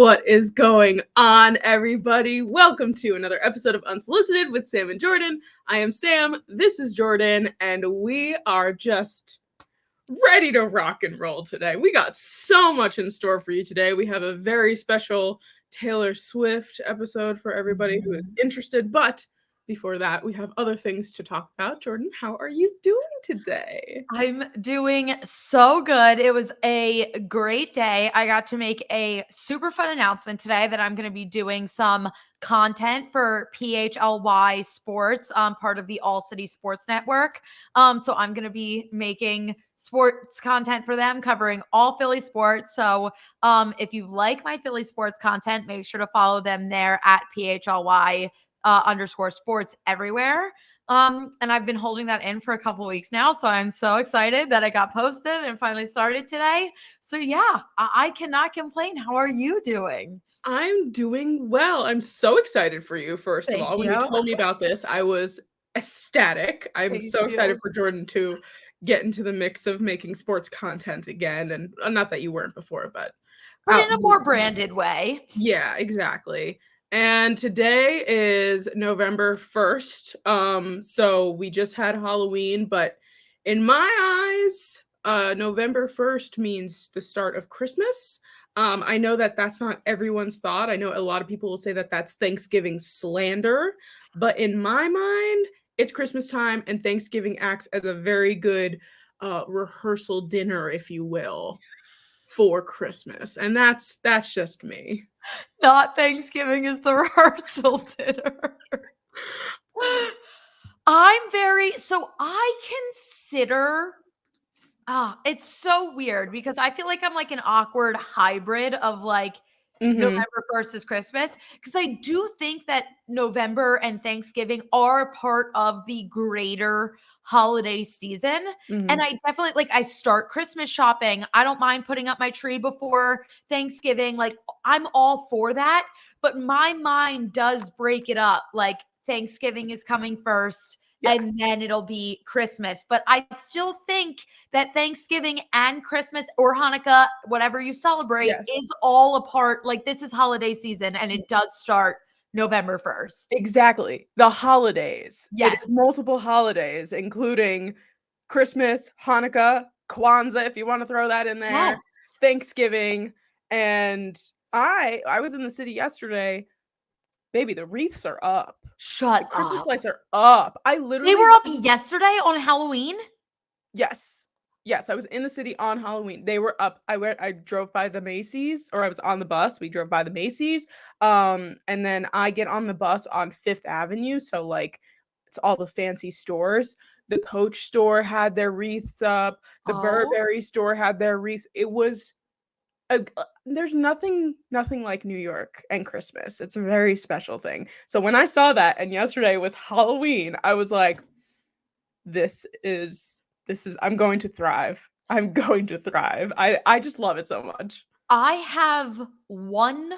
What is going on, everybody? Welcome to another episode of Unsolicited with Sam and Jordyn. I am Sam, this is Jordyn, and we are just ready to rock and roll today. We got so much in store for you today. We have a very special Taylor Swift episode for everybody who is interested, but before that, we have other things to talk about. Jordyn, how are you doing today? I'm doing so good. It was a great day. I got to make a super fun announcement today that I'm going to be doing some content for PHLY Sports, part of the All City Sports Network. So I'm going to be making sports content for them, covering all Philly sports. So if you like my Philly sports content, make sure to follow them there at PHLY _ sports everywhere. And I've been holding that in for a couple weeks now. So I'm so excited that it got posted and finally started today. So yeah, I cannot complain. How are you doing? I'm doing well. I'm so excited for you, first of all. When you told me about this, I was ecstatic. I'm so excited for Jordyn to get into the mix of making sports content again. And not that you weren't before, but in a more branded way. Yeah, exactly. And today is November 1st. So we just had Halloween, but in my eyes, November 1st means the start of Christmas. I know that that's not everyone's thought. I know a lot of people will say that that's Thanksgiving slander, but in my mind, it's Christmas time, and Thanksgiving acts as a very good rehearsal dinner, if you will, for Christmas. And that's just me. Not Thanksgiving is the rehearsal dinner. I consider it's so weird because I feel like I'm like an awkward hybrid of like November 1st is Christmas, because I do think that November and Thanksgiving are part of the greater holiday season. And I definitely I start Christmas shopping. I don't mind putting up my tree before Thanksgiving. Like, I'm all for that. But my mind does break it up. Like, Thanksgiving is coming first. Yeah. And then it'll be Christmas. But I still think that Thanksgiving and Christmas or Hanukkah, whatever you celebrate, is all a part. Like, this is holiday season, and it does start November 1st. Exactly. The holidays. Yes. It is multiple holidays, including Christmas, Hanukkah, Kwanzaa, if you want to throw that in there. Yes. Thanksgiving. And I was in the city yesterday. Baby, the wreaths are up. Shut up. Christmas up. lights are up. They were up yesterday on Halloween? Yes. Yes, I was in the city on Halloween. They were up. I drove by the Macy's, or I was on the bus. We drove by the Macy's. And then I get on the bus on 5th Avenue. So like, it's all the fancy stores. The Coach store had their wreaths up. The Burberry store had their wreaths. It was there's nothing like New York and Christmas. It's a very special thing. So when I saw that, and yesterday was Halloween, I was like, this is I'm going to thrive. I'm going to thrive. I just love it so much. I have one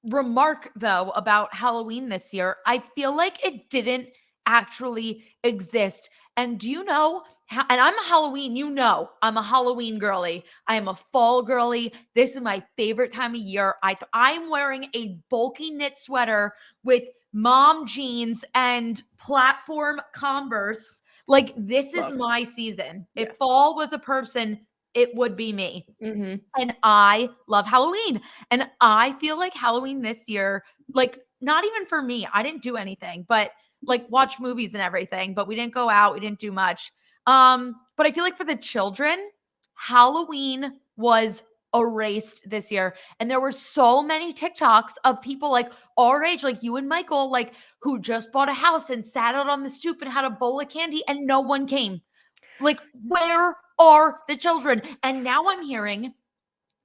remark though about Halloween this year. I feel like it didn't actually exist. And do you know and I'm a Halloween, I'm a Halloween girly. I am a fall girly. This is my favorite time of year. I'm wearing a bulky knit sweater with mom jeans and platform Converse. Like, this is my season. If fall was a person, it would be me. And I love Halloween. And I feel like Halloween this year, like, not even for me, I didn't do anything, but like watch movies and everything, but we didn't go out. We didn't do much. But I feel like for the children, Halloween was erased this year. And there were so many TikToks of people like our age, like you and Michael, like who just bought a house and sat out on the stoop and had a bowl of candy and no one came. Like, where are the children? And now I'm hearing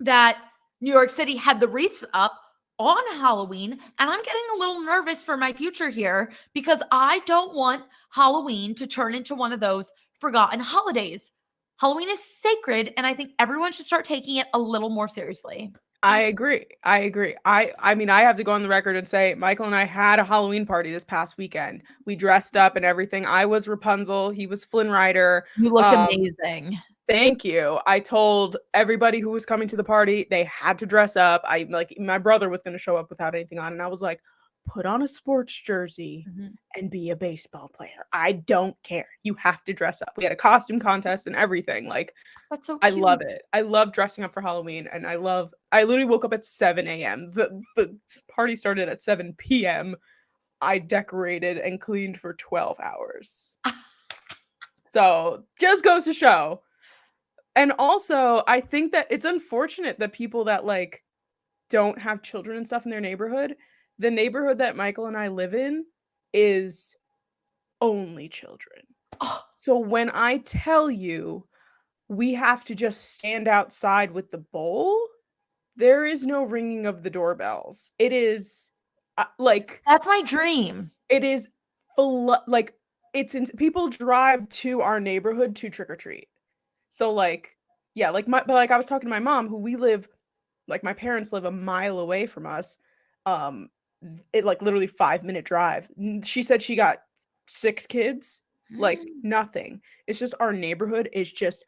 that New York City had the wreaths up on Halloween, and I'm getting a little nervous for my future here because I don't want Halloween to turn into one of those forgotten holidays. Halloween is sacred, and I think everyone should start taking it a little more seriously. I agree. I mean, I have to go on the record and say Michael and I had a Halloween party this past weekend. We dressed up and everything. I was Rapunzel. He was Flynn Rider. You looked amazing. Thank you. I told everybody who was coming to the party they had to dress up. I like my brother was going to show up without anything on, and I was like, put on a sports jersey Mhm. and be a baseball player. I don't care. You have to dress up. We had a costume contest and everything. Like, That's so I love cute. it. I love dressing up for Halloween, and I literally woke up at 7 a.m. The party started at 7 p.m. I decorated and cleaned for 12 hours. So just goes to show. And also, I think that it's unfortunate that people that like don't have children and stuff in their neighborhood, the neighborhood that Michael and I live in is only children. Oh, So when I tell you we have to just stand outside with the bowl, there is no ringing of the doorbells. It is like that's my dream. it is like people drive to our neighborhood to trick or treat. So like yeah, like I was talking to my mom who we live like my parents live a mile away from us. Um it like literally 5-minute drive. She said she got 6 kids, like nothing. It's just our neighborhood is just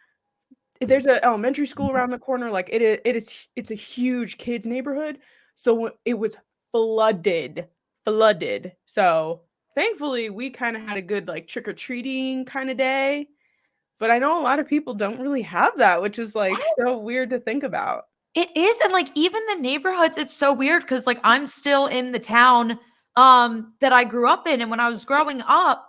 there's an elementary school around the corner, like, it's a huge kids neighborhood, so it was flooded, so, thankfully, we kinda had a good, like, trick-or-treating kinda day, but I know a lot of people don't really have that, which is, like, so weird to think about. It is, and, like, even the neighborhoods, it's so weird because, like, I'm still in the town, that I grew up in, and when I was growing up,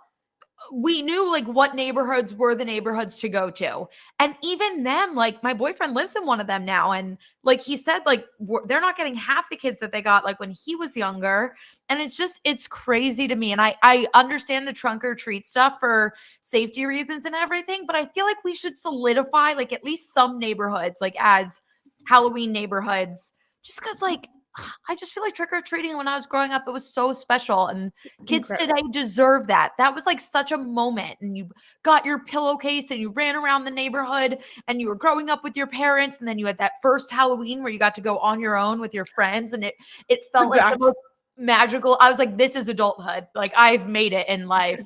we knew, like, what neighborhoods were the neighborhoods to go to, and even them, like, my boyfriend lives in one of them now, and, like, he said, like, they're not getting half the kids that they got, like, when he was younger, and it's crazy to me, and I understand the trunk or treat stuff for safety reasons and everything, but I feel like we should solidify, like, at least some neighborhoods, like, as Halloween neighborhoods, just because, like, I just feel like trick or treating when I was growing up, it was so special. And kids today Incredible. deserve that. That was like such a moment. And you got your pillowcase and you ran around the neighborhood and you were growing up with your parents. And then you had that first Halloween where you got to go on your own with your friends. And it felt like the That's most magical. I was like, this is adulthood. Like I've made it in life.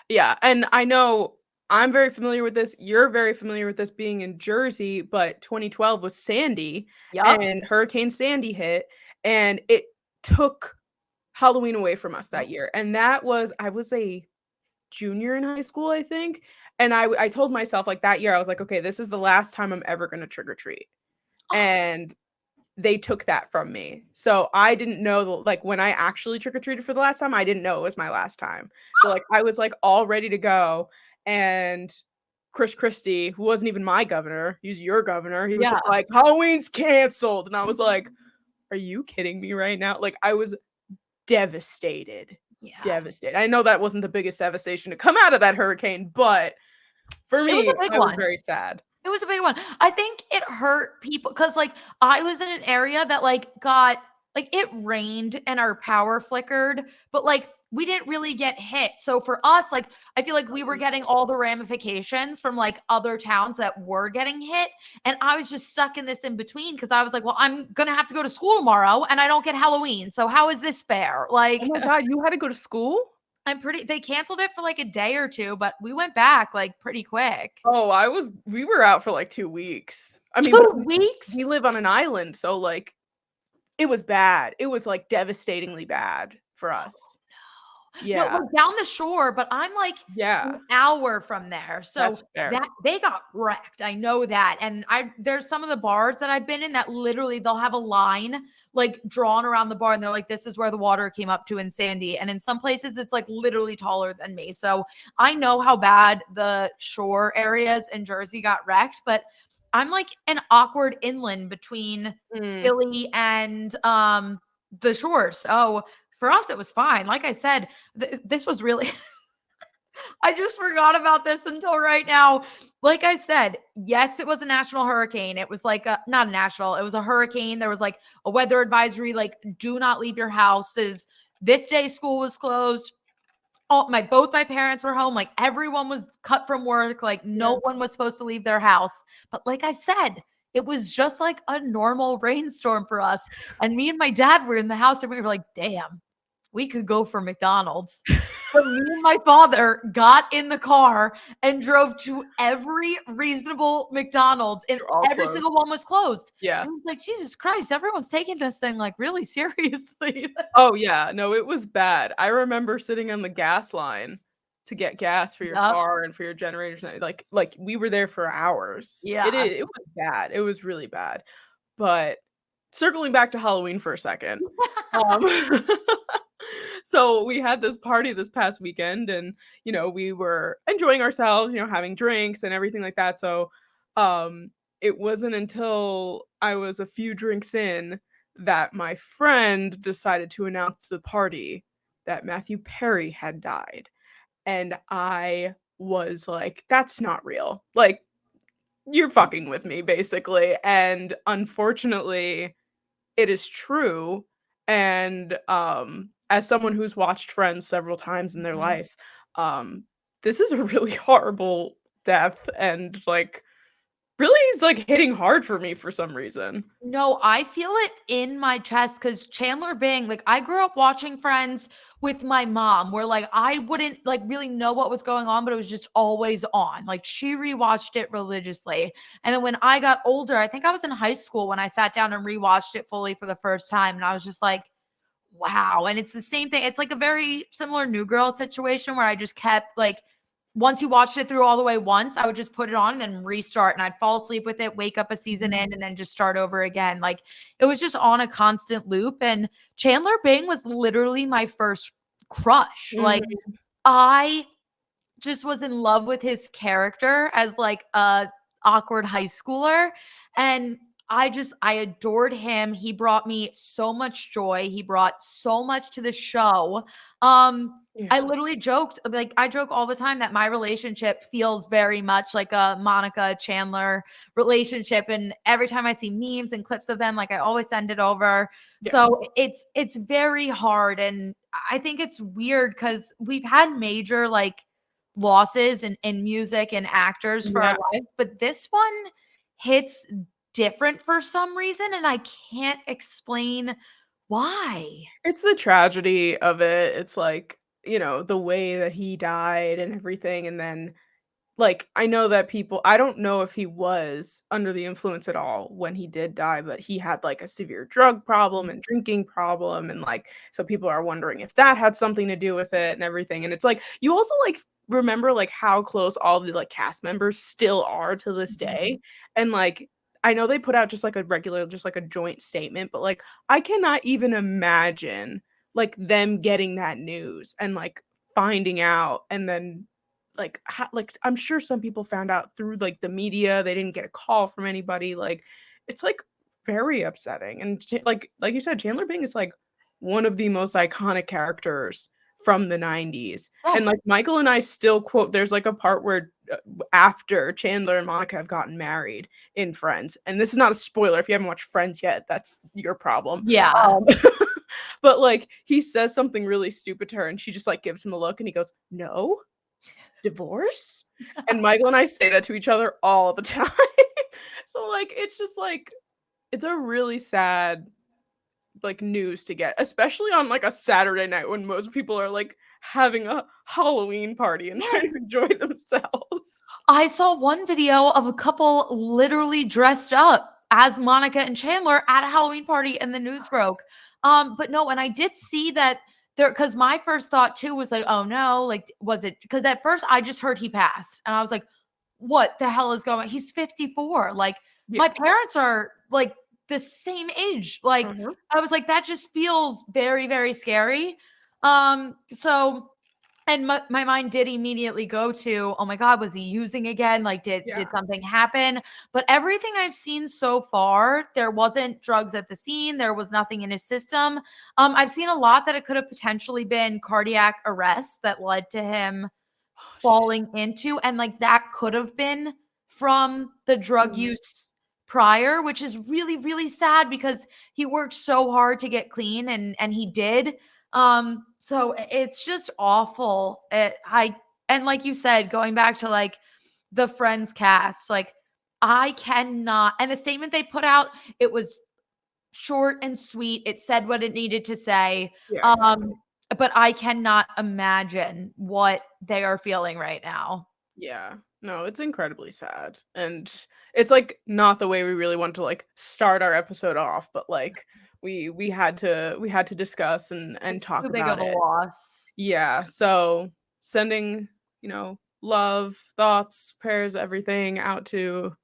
Yeah, and I know I'm very familiar with this, you're very familiar with this being in Jersey, but 2012 was Sandy, Yep. and Hurricane Sandy hit, and it took Halloween away from us that year, and that was I was a junior in high school, I think, and I told myself, like, that year, I was like, "Okay, this is the last time I'm ever gonna trick or treat," Oh, and they took that from me. So I didn't know like when I actually trick or treated for the last time, I didn't know it was my last time. So like I was like all ready to go and Chris Christie, who wasn't even my governor, he's your governor. He was yeah. just like Halloween's canceled and I was like, are you kidding me right now? Like I was devastated. Yeah. Devastated. I know that wasn't the biggest devastation to come out of that hurricane, but for It was me, a big I was one. very sad. It was a big one. I think it hurt people because, like, I was in an area that, like, got like, it rained and our power flickered, but, like, we didn't really get hit. So for us, like, I feel like we were getting all the ramifications from, like, other towns that were getting hit, and I was just stuck in this in between because I was like, "Well, I'm gonna have to go to school tomorrow, and I don't get Halloween, so how is this fair?" Oh Like, my God, you had to go to school? they canceled it for, like, a day or 2, but we went back, like, pretty quick. Oh, we were out for, like, 2 weeks. I mean, but 2 weeks? we live on an island, so, like, it was bad. It was, like, devastatingly bad for us. No, Yeah. we're down the shore, but I'm like Yeah. an hour from there. So That's fair. that they got wrecked. I know that. And there's some of the bars that I've been in that literally they'll have a line like drawn around the bar and they're like, this is where the water came up to in Sandy. And in some places it's like literally taller than me. So I know how bad the shore areas in Jersey got wrecked, but I'm like an awkward inland between Mm. Philly and the shores. So for us, it was fine. Like I said, this was really, I just forgot about this until right now. Like I said, yes, it was a national hurricane. It was like not a national, it was a hurricane. There was like a weather advisory, like do not leave your houses. This day school was closed. Both my parents were home. Like everyone was cut from work. Like Yeah. no one was supposed to leave their house. But like I said, it was just like a normal rainstorm for us. And me and my dad were in the house and we were like, damn, we could go for McDonald's. But me and my father got in the car and drove to every reasonable McDonald's, and They're all every closed. single one was closed. Yeah. And I was like, Jesus Christ, everyone's taking this thing like really seriously. Oh, yeah. No, it was bad. I remember sitting on the gas line to get gas for your Yep. car and for your generators, and like, we were there for hours. Yeah. It was bad. It was really bad. But circling back to Halloween for a second, um, so we had this party this past weekend and, we were enjoying ourselves, having drinks and everything like that, so, it wasn't until I was a few drinks in that my friend decided to announce to the party that Matthew Perry had died, and I was like, "That's not real." Like, "You're fucking with me," basically, and unfortunately it is true, and, as someone who's watched Friends several times in their Mhm. life, this is a really horrible death and, like, really is, like, hitting hard for me for some reason. No, I feel it in my chest because Chandler Bing, like, I grew up watching Friends with my mom, where like I wouldn't like really know what was going on, but it was just always on. Like, she rewatched it religiously. And then when I got older, I think I was in high school when I sat down and rewatched it fully for the first time. And I was just like, wow. And it's the same thing. It's like a very similar New Girl situation where I just kept like, once you watched it through all the way once, I would just put it on and then restart, and I'd fall asleep with it, wake up a season Mhm. in, and then just start over again. Like, it was just on a constant loop. And Chandler Bing was literally my first crush. Like, Mhm. I just was in love with his character as like a awkward high schooler, and I adored him. He brought me so much joy. He brought so much to the show. I Yeah. literally joked, like, I joke all the time that my relationship feels very much like a Monica Chandler relationship, and every time I see memes and clips of them, like, I always send it over. Yeah. So it's very hard, and I think it's weird because we've had major like losses in music and actors for our Yeah. life, but this one hits different for some reason, and I can't explain why. It's the tragedy of it. It's like, the way that he died and everything, and then, like, I know that I don't know if he was under the influence at all when he did die, but he had, like, a severe drug problem and drinking problem, and, like, so people are wondering if that had something to do with it and everything, and it's like, you also, like, remember, like, how close all the, like, cast members still are to this Mhm. day, and, like, I know they put out just, like, a joint statement, but, like, I cannot even imagine, like, them getting that news and, like, finding out and then I'm sure some people found out through, like, the media, they didn't get a call from anybody, like, it's, like, very upsetting, and like you said, Chandler Bing is, like, one of the most iconic characters from the '90s, and, Yes. like, Michael and I still quote there's, like, a part where, after Chandler and Monica have gotten married in Friends, and this is not a spoiler, if you haven't watched Friends yet, that's your problem, Yeah. um, but, like, he says something really stupid to her, and she just, like, gives him a look, and he goes, "No?" Divorce? And Michael and I say that to each other all the time. So, like, it's just, like it's a really sad, like, news to get, especially on, like, a Saturday night when most people are, like, having a Halloween party and Yes. trying to enjoy themselves. I saw one video of a couple literally dressed up as Monica and Chandler at a Halloween party, and the news broke. But no, and I did see that there, because my first thought too was like, oh no, like, was it because at first I just heard he passed, and I was like, what the hell is going on? He's 54. Like, Yeah. my parents are like the same age. Like, Mhm. I was like, that just feels very, very scary. So, and my mind did immediately go to, oh my God, was he using again? Like, did Yeah. something happen? But everything I've seen so far, there wasn't drugs at the scene. There was nothing in his system. I've seen a lot that it could have potentially been cardiac arrest that led to him Oh, shit. falling into, and like that could have been from the drug Mhm. use prior, which is really, really sad because he worked so hard to get clean, and he did. So it's just awful. And like you said, going back to like the Friends cast, like, I cannot, and the statement they put out, it was short and sweet. It said what it needed to say. Yeah, exactly. but I cannot imagine what they are feeling right now. Yeah. No, it's incredibly sad. And it's like not the way we really want to like start our episode off, but like we had to discuss and It's talk too big about of a it. loss. Yeah. So sending, love, thoughts, prayers, everything out to,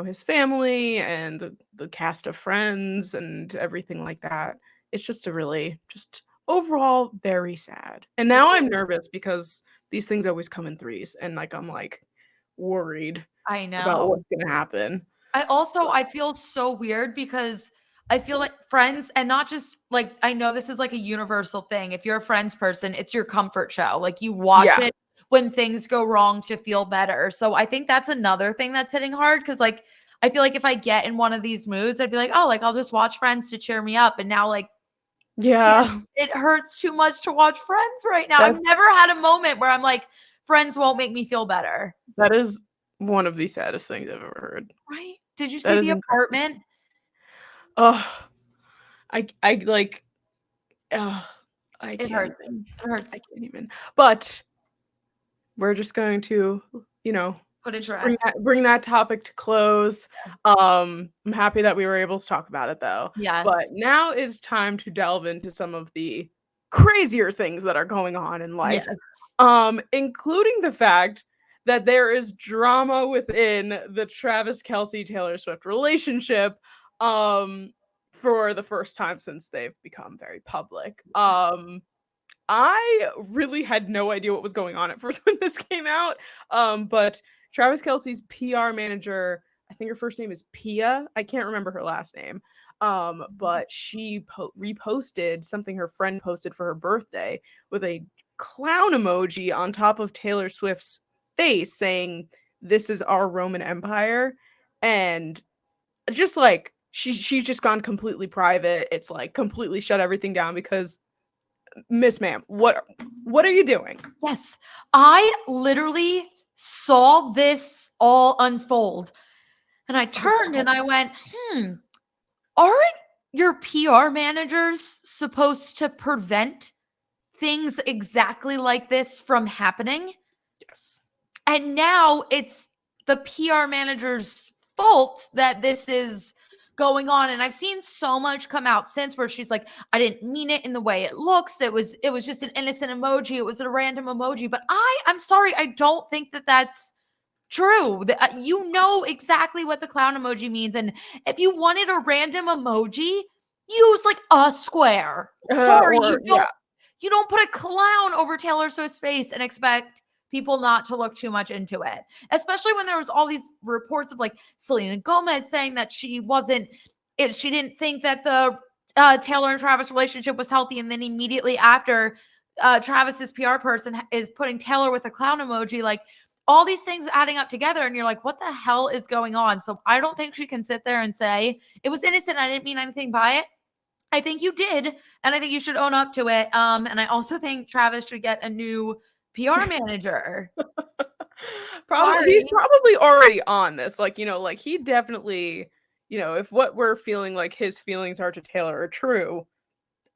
his family and the cast of Friends and everything like that. It's just a really just overall very sad. And It now I'm is. nervous because these things always come in threes and like I'm like worried I about know. what's gonna happen. I feel so weird because I feel like Friends, and not just like, I know this is like a universal thing. If you're a Friends person, it's your comfort show. Like, you watch Yeah. it when things go wrong to feel better. So I think that's another thing that's hitting hard, because like I feel like if I get in one of these moods, I'd be like, oh, like I'll just watch Friends to cheer me up. And now like Yeah. it hurts too much to watch Friends right now. That's I've never had a moment where I'm like, Friends won't make me feel better. that is one of the saddest things I've ever heard. Right? Did you That see is The incredibly sad. Apartment? Oh, I like ugh, I It can't hurts. even. It I hurts. can't even. But we're just going to, Put it to just bring rest. that topic to close. I'm happy that we were able to talk about it though. But Yes. now is time to delve into some of the crazier things that are going on in life. Yes. Including the fact that there is drama within the Travis Kelce Taylor Swift relationship. For the first time since they've become very public. I really had no idea what was going on at first when this came out. But Travis Kelce's PR manager, I think her first name is Pia. I can't remember her last name. But she reposted something her friend posted for her birthday with a clown emoji on top of Taylor Swift's face saying, "This is our Roman Empire." And just like she's just gone completely private. It's like completely shut everything down because Miss Ma'am, what are you doing? Yes. I literally saw this all unfold, and I Oh turned god. and I went, aren't your PR managers supposed to prevent things exactly like this from happening? Yes. And now it's the PR manager's fault that this is going on. And I've seen so much come out since where she's like, I didn't mean it in the way it looks. It was just an innocent emoji. It was a random emoji. But I'm sorry, I don't think that that's true. You know exactly what the clown emoji means. And if you wanted a random emoji, use like a square. Sorry, Or yeah, you don't put a clown over Taylor Swift's face and expect people not to look too much into it. Especially when there was all these reports of like Selena Gomez saying that she didn't think that the Taylor and Travis relationship was healthy, and then immediately after, Travis's PR person is putting Taylor with a clown emoji, like all these things adding up together, and you're like, what the hell is going on? So I don't think she can sit there and say it was innocent, I didn't mean anything by it. I think you did, and I think you should own up to it. And I also think Travis should get a new PR manager. probably he's Sorry. probably already on this. Like, like he definitely, if what we're feeling like his feelings are to Taylor are true,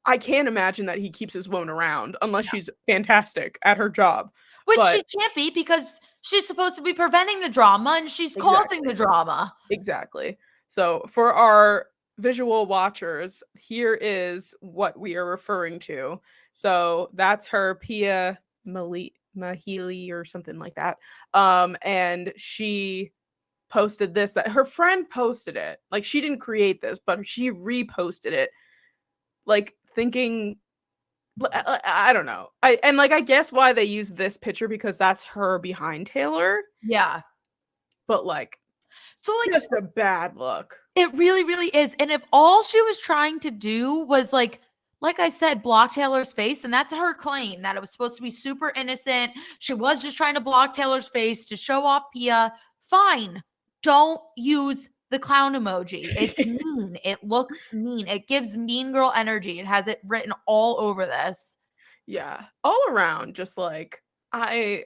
I can't imagine that he keeps his woman around unless No. she's fantastic at her job. Which But she can't be, because she's supposed to be preventing the drama and she's causing the exactly. drama. Exactly. So for our visual watchers, here is what we are referring to. So that's her Pia Mahili or something like that. And she posted this that her friend posted it. Like she didn't create this, but she reposted it, like thinking I don't know. I guess why they use this picture because that's her behind Taylor, Yeah. but like So like, just a bad look. it really, really is. And if all she was trying to do was like I said, block Taylor's face, and that's her claim, that it was supposed to be super innocent. She was just trying to block Taylor's face to show off Pia. Fine. Don't use the clown emoji. It's mean. It looks mean. It gives mean girl energy. It has it written all over this. Yeah, all around, just like I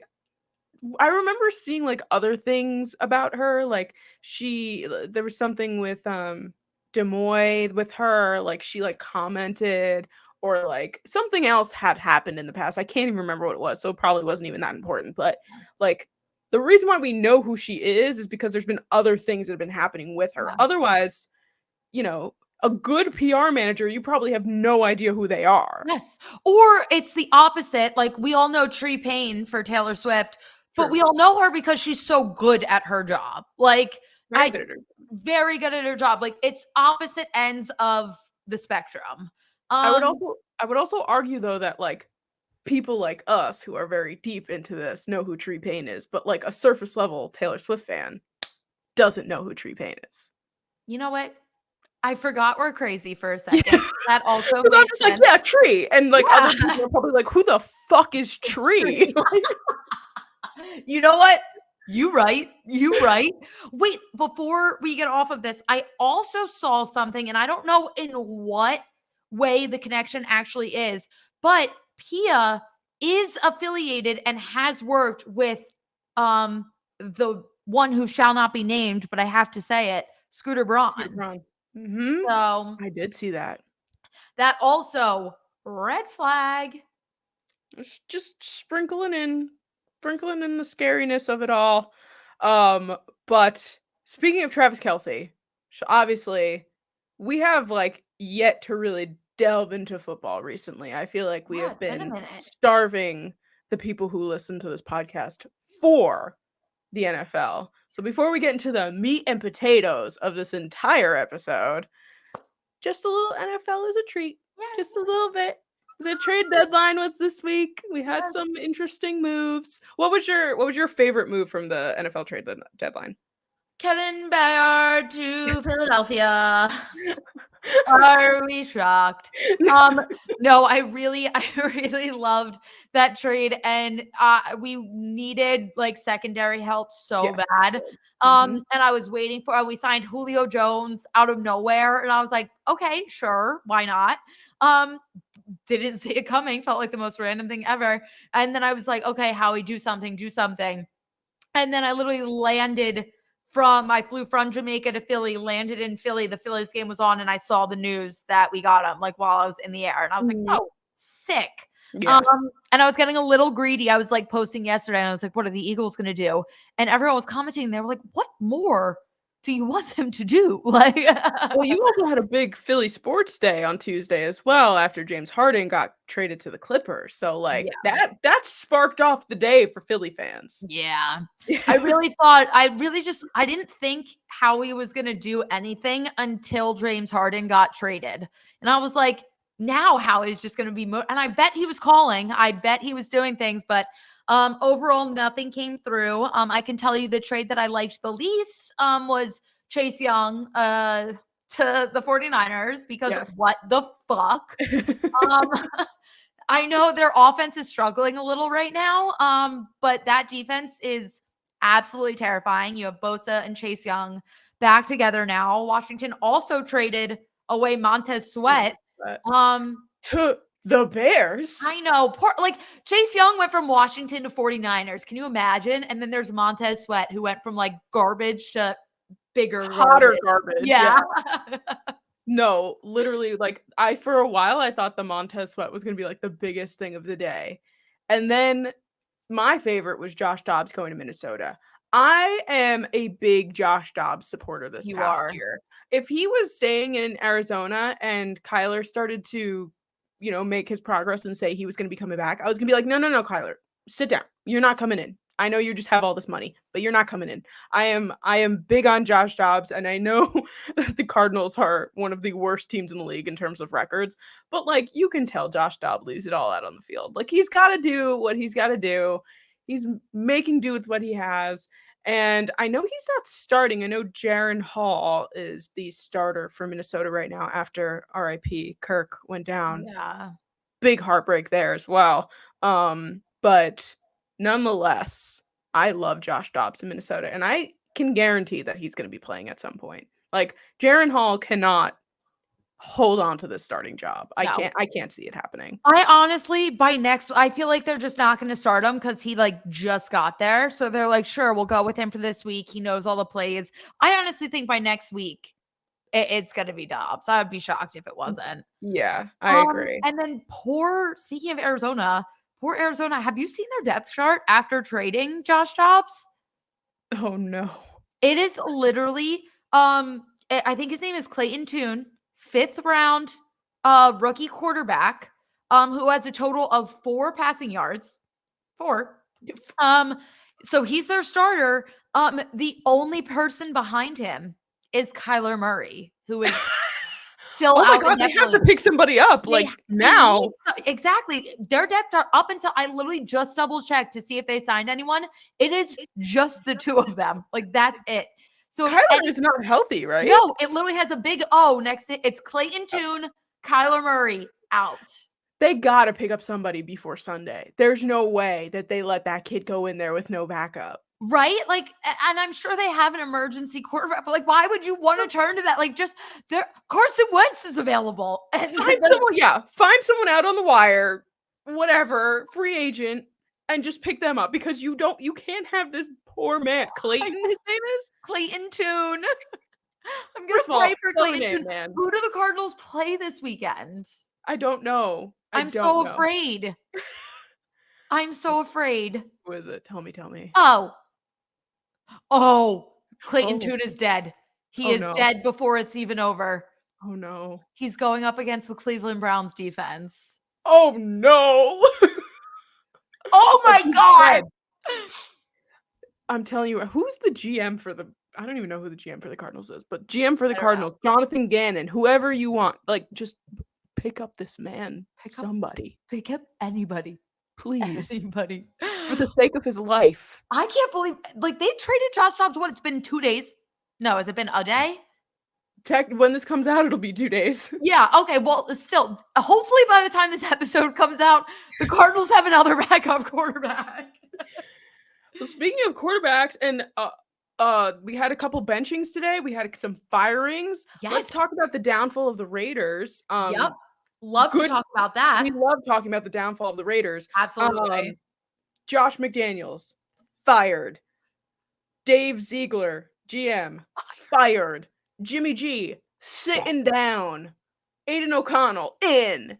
remember seeing like other things about her. Like there was something with Des Moines with her. Like she like commented or like something else had happened in the past. I can't even remember what it was, so it probably wasn't even that important. But like the reason why we know who she is because there's been other things that have been happening with her. Yeah. Otherwise, you know, a good PR manager, you probably have no idea who they are. Yes. Or it's the opposite. Like we all know Tree Payne for Taylor Swift, but True. we all know her because she's so good at her job. Like Very good at her. very good at her job. Like it's opposite ends of the spectrum. I would also argue though that like people like us who are very deep into this know who Tree Payne is, but like a surface level Taylor Swift fan doesn't know who Tree Payne is. You know what? I forgot we're crazy for a second. That also Because I'm makes just sense. like, yeah, Tree. And like Yeah. other people are probably like, who the fuck is Tree? You know what? You right. Wait, before we get off of this, I also saw something, and I don't know in what way the connection actually is, but Pia is affiliated and has worked with the one who shall not be named, but I have to say it, Scooter Braun. Mm-hmm. So I did see that. that also red flag. It's just sprinkling in the scariness of it all. But speaking of Travis Kelce, obviously we have like yet to really delve into football recently. I feel like we Yeah, have it's been a been minute. starving the people who listen to this podcast for the NFL. So before we get into the meat and potatoes of this entire episode, just a little NFL is a treat. Yes. Just a little bit. The trade deadline was this week. We had Yes. some interesting moves. What was your favorite move from the NFL trade deadline? Kevin Bayard to Philadelphia. Are we shocked? No, I really loved that trade, and we needed like secondary help so Yes. bad. Mhm. And I was waiting for. We signed Julio Jones out of nowhere, and I was like, okay, sure, why not? Didn't see it coming. Felt like the most random thing ever. And then I was like, okay, Howie, do something. And then I literally I flew from Jamaica to Philly, landed in Philly. The Phillies game was on, and I saw the news that we got him like while I was in the air. And I was like, oh, sick. Yeah. And I was getting a little greedy. I was like posting yesterday, and I was like, what are the Eagles going to do? And everyone was commenting. They were like, what more do you want them to do? Like, Well, you also had a big Philly sports day on Tuesday as well after James Harden got traded to the Clippers. So like Yeah. that sparked off the day for Philly fans. Yeah. I didn't think Howie was going to do anything until James Harden got traded. And I was like, now Howie's just going to be and I bet he was calling. I bet he was doing things, but overall nothing came through. I can tell you the trade that I liked the least was Chase Young to the 49ers because Yes. what the fuck? I know their offense is struggling a little right now, but that defense is absolutely terrifying. You have Bosa and Chase Young back together now. Washington also traded away Montez Sweat. To the Bears. I know. Like Chase Young went from Washington to 49ers. Can you imagine? And then there's Montez Sweat who went from like garbage to bigger hotter garbage. Yeah. No, literally, like for a while I thought the Montez Sweat was gonna be like the biggest thing of the day. And then my favorite was Josh Dobbs going to Minnesota. I am a big Josh Dobbs supporter this past year. If he was staying in Arizona and Kyler started to, make his progress and say he was gonna be coming back, I was gonna be like, no, Kyler, sit down. You're not coming in. I know you just have all this money, but you're not coming in. I am big on Josh Dobbs, and I know the Cardinals are one of the worst teams in the league in terms of records, but like you can tell Josh Dobbs leaves it all out on the field. Like he's got to do what he's got to do. He's making do with what he has. And I know he's not starting. I know Jaron Hall is the starter for Minnesota right now after RIP Kirk went down. Yeah. Big heartbreak there as well. But nonetheless, I love Josh Dobbs in Minnesota, and I can guarantee that he's going to be playing at some point. Like Jaron Hall cannot hold on to this starting job. I can't see it happening. I honestly, I feel like they're just not going to start him because he like just got there. So they're like, sure, we'll go with him for this week. He knows all the plays. I honestly think by next week, it's gonna be Dobbs. I would be shocked if it wasn't. Yeah, I agree. And then speaking of Arizona, poor Arizona. Have you seen their depth chart after trading Josh Dobbs? Oh no. It is literally, I think his name is Clayton Tune, 5th round rookie quarterback, who has a total of 4 passing yards. 4. So he's their starter. The only person behind him is Kyler Murray, who is still Oh my out god, they have to pick somebody up like now. Exactly. Their depth are up until I literally just double checked to see if they signed anyone. It is just the 2 of them. Like that's it. So Kyler is not healthy, right? No, it literally has a big O next to it. It's Clayton Tune, Kyler Murray out. They gotta pick up somebody before Sunday. There's no way that they let that kid go in there with no backup. Right? Like, and I'm sure they have an emergency quarterback, but like, why would you want to turn to that? Like, just there, Carson Wentz is available. And find someone out on the wire, whatever, free agent, and just pick them up because you can't have this poor man. Clayton, his name is? Clayton Tune. I'm gonna pray for Clayton Tune. Man. Who do the Cardinals play this weekend? I don't know. I'm so afraid. I'm so afraid. Who is it? Tell me. Clayton Tune is dead. He is dead before it's even over. Oh no. He's going up against the Cleveland Browns defense. Oh no. Oh my god. I'm telling you, who's the GM for the I don't even know who the GM for the Cardinals is, but GM for the Cardinals, Jonathan Gannon, whoever you want, like just pick up this man. Pick up anybody. Please. Anybody. For the sake of his life. I can't believe, like, they traded Josh Dobbs. What? It's been 2 days? No, has it been a day? When this comes out, it'll be 2 days. Yeah. Okay. Well, still, hopefully by the time this episode comes out, the Cardinals have another backup quarterback. Well, speaking of quarterbacks, and we had a couple benchings today. We had some firings. Yes. Let's talk about the downfall of the Raiders. Yep. Love to talk about that. We love talking about the downfall of the Raiders. Absolutely. Josh McDaniels, fired. Dave Ziegler, GM, fired. Jimmy G, sitting down. Aiden O'Connell, in.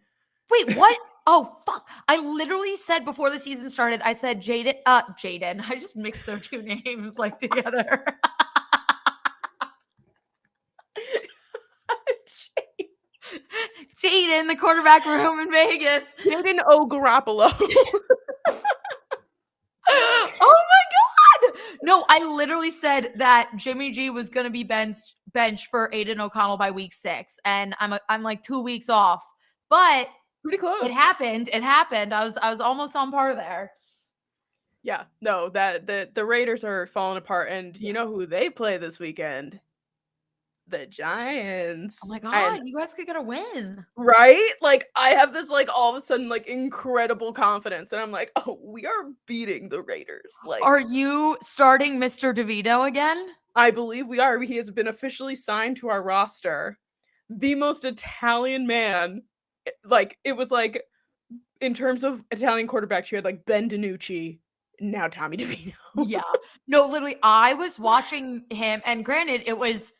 Wait, what? Oh, fuck. I literally said before the season started, I said Jaden. I just mixed their 2 names like together. Jaden, the quarterback room in Vegas. Jaden O'Garoppolo. Oh my god! No, I literally said that Jimmy G was going to be bench for Aiden O'Connell by week 6, and I'm like 2 weeks off, but pretty close. It happened. I was almost on par there. Yeah, no, that the Raiders are falling apart, and you know who they play this weekend? The Giants. Oh my god, you guys could get a win. Right? Like I have this like all of a sudden like incredible confidence and I'm like, "Oh, we are beating the Raiders." Like are you starting Mr. DeVito again? I believe we are. He has been officially signed to our roster. The most Italian man. Like it was like in terms of Italian quarterbacks, you had like Ben DiNucci, now Tommy DeVito. Yeah. No, literally I was watching him, and granted it was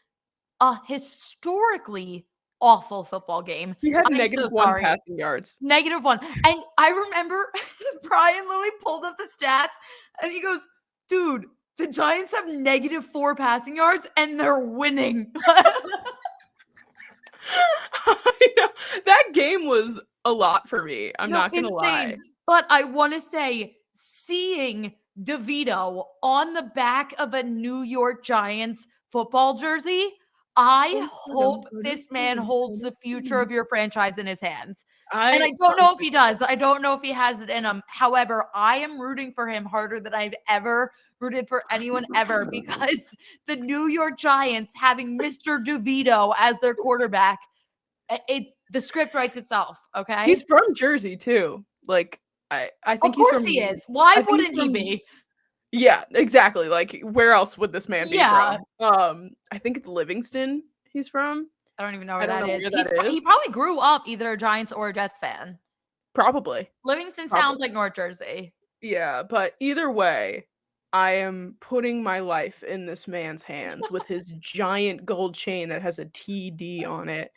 a historically awful football game. He had -1 passing yards. -1. And I remember Brian literally pulled up the stats and he goes, dude, the Giants have -4 passing yards and they're winning. I know. That game was a lot for me. I'm not going to lie. But I want to say, seeing DeVito on the back of a New York Giants football jersey, I hope this man holds the future of your franchise in his hands. And I don't know if he does. I don't know if he has it in him. However, I am rooting for him harder than I've ever rooted for anyone ever, because the New York Giants having Mr. DeVito as their quarterback, the script writes itself. Okay. He's from Jersey too. Like I think of course he is. Why wouldn't he be? Yeah, exactly. Like, where else would this man be from? I think it's Livingston he's from. I don't even know where that is. He probably grew up either a Giants or a Jets fan. Probably. Livingston sounds like North Jersey. Yeah, but either way, I am putting my life in this man's hands with his giant gold chain that has a TD on it.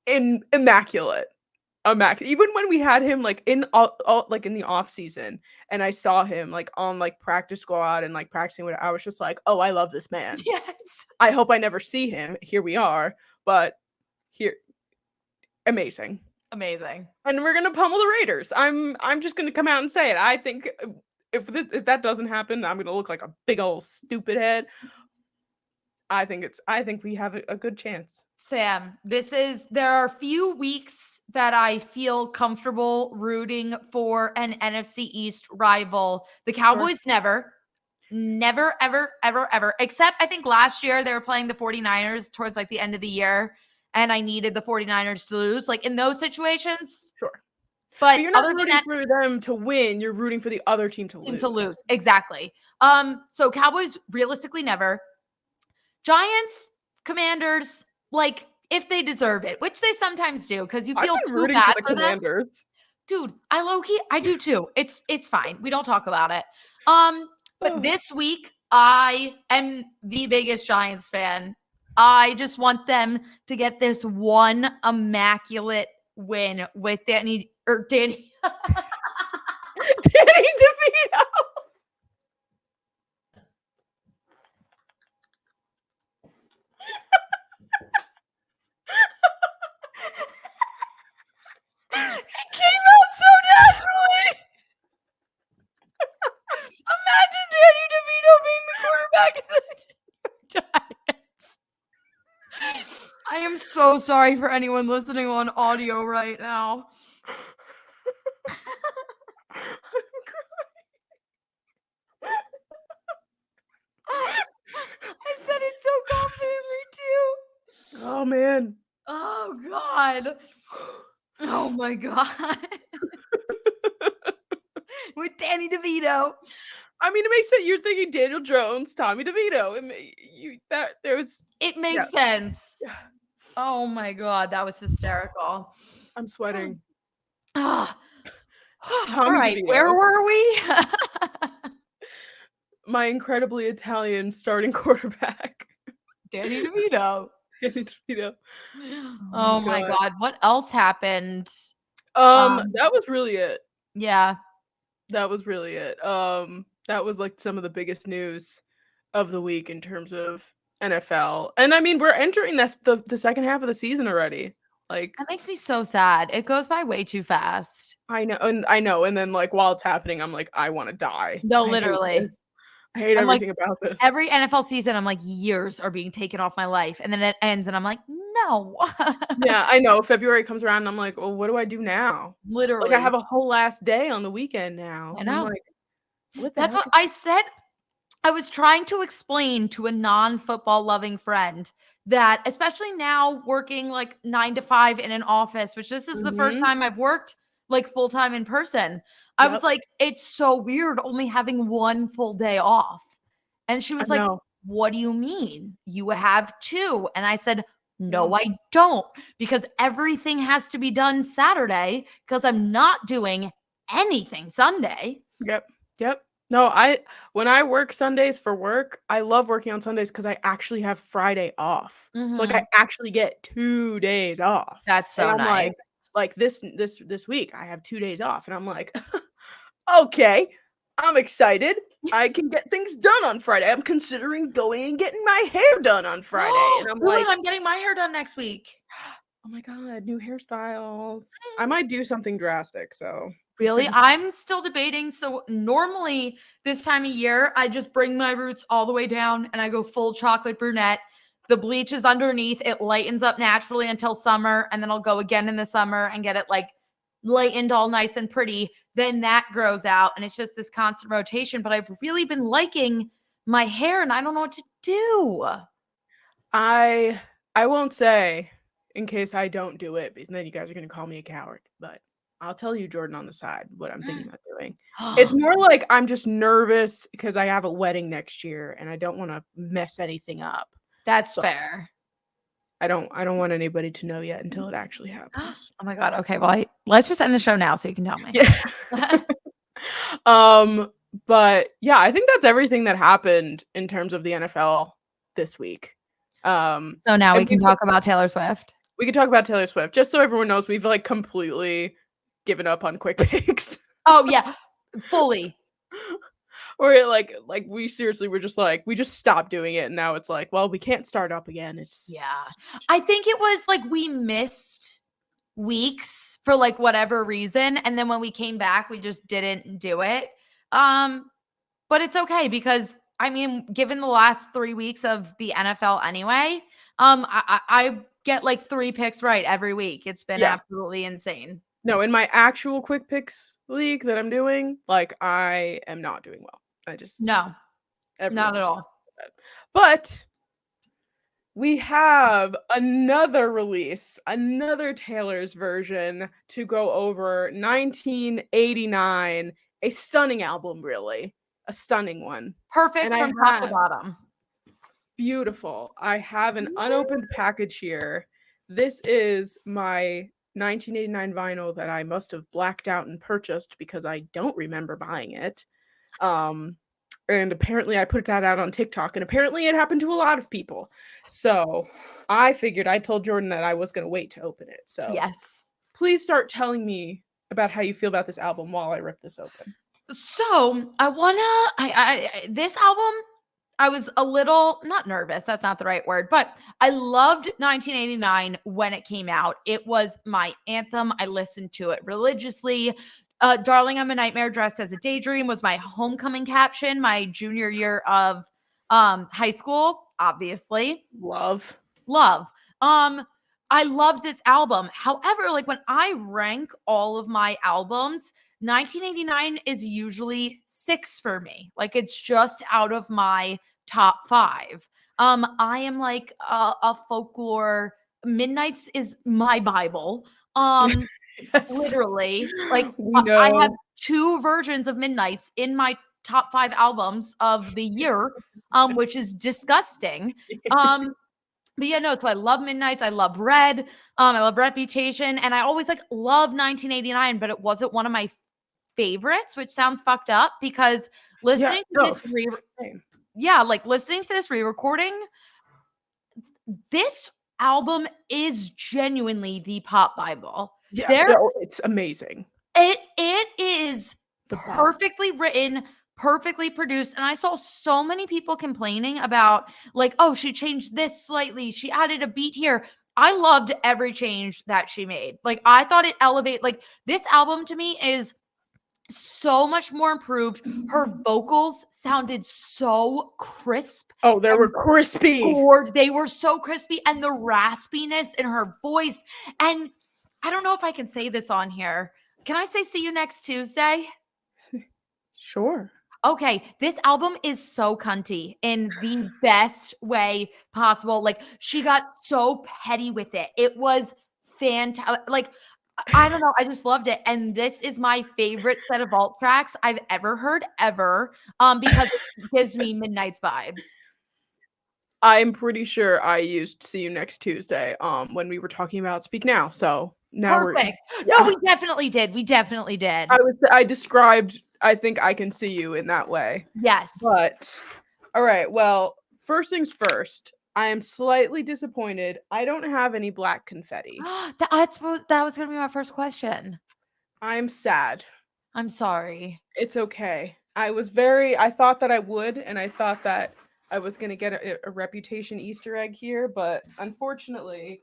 Immaculate. Even when we had him, like, in all like, in the off season, and I saw him, like, on, like, practice squad and, like, practicing with I was just like, "Oh, I love this man. Yes. I hope I never see him." Here we are, but here amazing. Amazing. And we're gonna pummel the Raiders. I'm just gonna come out and say it. I think, if that doesn't happen, I'm gonna look like a big old stupid head. I think we have a good chance. Sam, there are few weeks that I feel comfortable rooting for an NFC East rival. The Cowboys never, ever, ever, ever, except I think last year they were playing the 49ers towards like the end of the year, and I needed the 49ers to lose. Like in those situations, Sure. but But you're not other than rooting that, for them to win, you're rooting for the other team to lose. Exactly. So Cowboys realistically never. Giants, Commanders, like if they deserve it, which they sometimes do, because you feel too Rooting bad for the for them. Commanders. Dude, I do too. It's fine. We don't talk about it. But this week I am the biggest Giants fan. I just want them to get this one immaculate win with Danny. Danny DeVito. It came out so naturally. Imagine Danny DeVito being the quarterback of the Giants. I am so sorry for anyone listening on audio right now. I said it so confidently too. Oh man. Oh God. Oh my God. With Danny DeVito. I mean, it makes sense. You're thinking Daniel Jones, Tommy DeVito. It makes sense. Oh my God, that was hysterical. I'm sweating. All Tommy right, DeVito. where were we? My incredibly Italian starting quarterback. Danny DeVito. Danny DeVito. Oh my God, what else happened? That was really it. Yeah. That was really it. That was like some of the biggest news of the week in terms of NFL. And I mean, we're entering the second half of the season already. Like That makes me so sad. It goes by way too fast. I know. And then like while it's happening, I'm like, I want to die. No, literally. I hate I'm everything like, about this. Every NFL season, I'm like, years are being taken off my life. And then it ends, and I'm like, no. Yeah, I know. February comes around, and I'm like, well, what do I do now? Literally. Like, I have a whole last day on the weekend now. I know. I'm like, what the That's heck? what I said. I was trying to explain to a non-football loving friend that, especially now working like 9 to 5 in an office, which this is the first time I've worked like full-time in person. I was like, it's so weird only having one full day off. And she was like, what do you mean? You have 2. And I said, no, I don't, because everything has to be done Saturday because I'm not doing anything Sunday. Yep. No, when I work Sundays for work, I love working on Sundays because I actually have Friday off. So like I actually get 2 days off. That's so and I'm nice. Like this week I have 2 days off, and I'm like, okay, I'm excited. I can get things done on Friday. I'm considering going and getting my hair done on Friday. And I'm like, I'm getting my hair done next week. Oh my God, new hairstyles. I might do something drastic, so. Really? I'm still debating. So normally this time of year, I just bring my roots all the way down and I go full chocolate brunette. The bleach is underneath. It lightens up naturally until summer. And then I'll go again in the summer and get it like lightened all nice and pretty. Then that grows out. And it's just this constant rotation. But I've really been liking my hair and I don't know what to do. I won't say in case I don't do it, but then you guys are going to call me a coward. But I'll tell you, Jordyn, on the side, what I'm thinking about doing. It's more like I'm just nervous because I have a wedding next year and I don't want to mess anything up. That's fair. I don't want anybody to know yet until it actually happens. Oh my God. Okay. Well, let's just end the show now so you can tell me. Yeah. But yeah, I think that's everything that happened in terms of the NFL this week. So now we And can talk about Taylor Swift. we can talk about Taylor Swift just so everyone knows we've like completely given up on quick picks. Oh yeah, fully. Or like we seriously were just like we just stopped doing it and now it's like, well, we can't start up again. Yeah. I think it was like we missed weeks for like whatever reason, and then when we came back we just didn't do it. But it's okay because I mean, given the last 3 weeks of the NFL anyway, I get like 3 picks right every week. It's been Yeah. absolutely insane. No, in my actual quick picks league that I'm doing, like I am not doing well. I just No, everyone not at just all. that. But we have another release, another Taylor's version to go over 1989, a stunning album, really, a stunning one. Perfect And I from top to have bottom. beautiful. I have an unopened package here. This is my 1989 vinyl that I must have blacked out and purchased because I don't remember buying it. And apparently I put that out on TikTok, and apparently it happened to a lot of people. So I figured I told Jordyn that I was going to wait to open it. So Yes. please start telling me about how you feel about this album while I rip this open. So this album, I was a little not nervous. That's not the right word, but I loved 1989 when it came out. It was my anthem. I listened to it religiously. Darling, I'm a Nightmare Dressed as a Daydream was my homecoming caption my junior year of high school, obviously. Love. I loved this album. However, like when I rank all of my albums, 1989 is usually 6 for me. Like it's just out of my top 5. I am like a folklore. Midnight's is my Bible. Yes. Literally, like We I have know. 2 versions of Midnight's in my top 5 albums of the year, which is disgusting. But yeah, no, so I love Midnights. I love Red. I love Reputation. And I always like love 1989, but it wasn't one of my favorites, which sounds fucked up because Yeah, listening to no, this same. like listening to this re-recording, this album is genuinely the pop Bible. Yeah, There no, it's amazing. it is The best. perfectly written, perfectly produced. And I saw so many people complaining about like, oh, she changed this slightly. She added a beat here. I loved every change that she made. Like I thought it elevated like this album to me is so much more improved. Her vocals sounded so crisp. Oh, they were crispy. They were so crispy and the raspiness in her voice. And I don't know if I can say this on here. Can I say see you next Tuesday? Sure. Okay, this album is so cunty in the best way possible. Like she got so petty with it. It was fantastic. Like I don't know, I just loved it. And this is my favorite set of alt tracks I've ever heard ever. Because it gives me Midnight's vibes. I'm pretty sure I used "See You Next Tuesday" when we were talking about Speak Now. So now Perfect. yeah. No, we definitely did. We definitely did. I described I think I can see you in that way. Yes. But all right, well, first things first. I am slightly disappointed. I don't have any black confetti. that was gonna be my first question. I'm sad. I'm sorry. It's okay. I thought that I would, and I thought that I was gonna get a reputation Easter egg here, but unfortunately,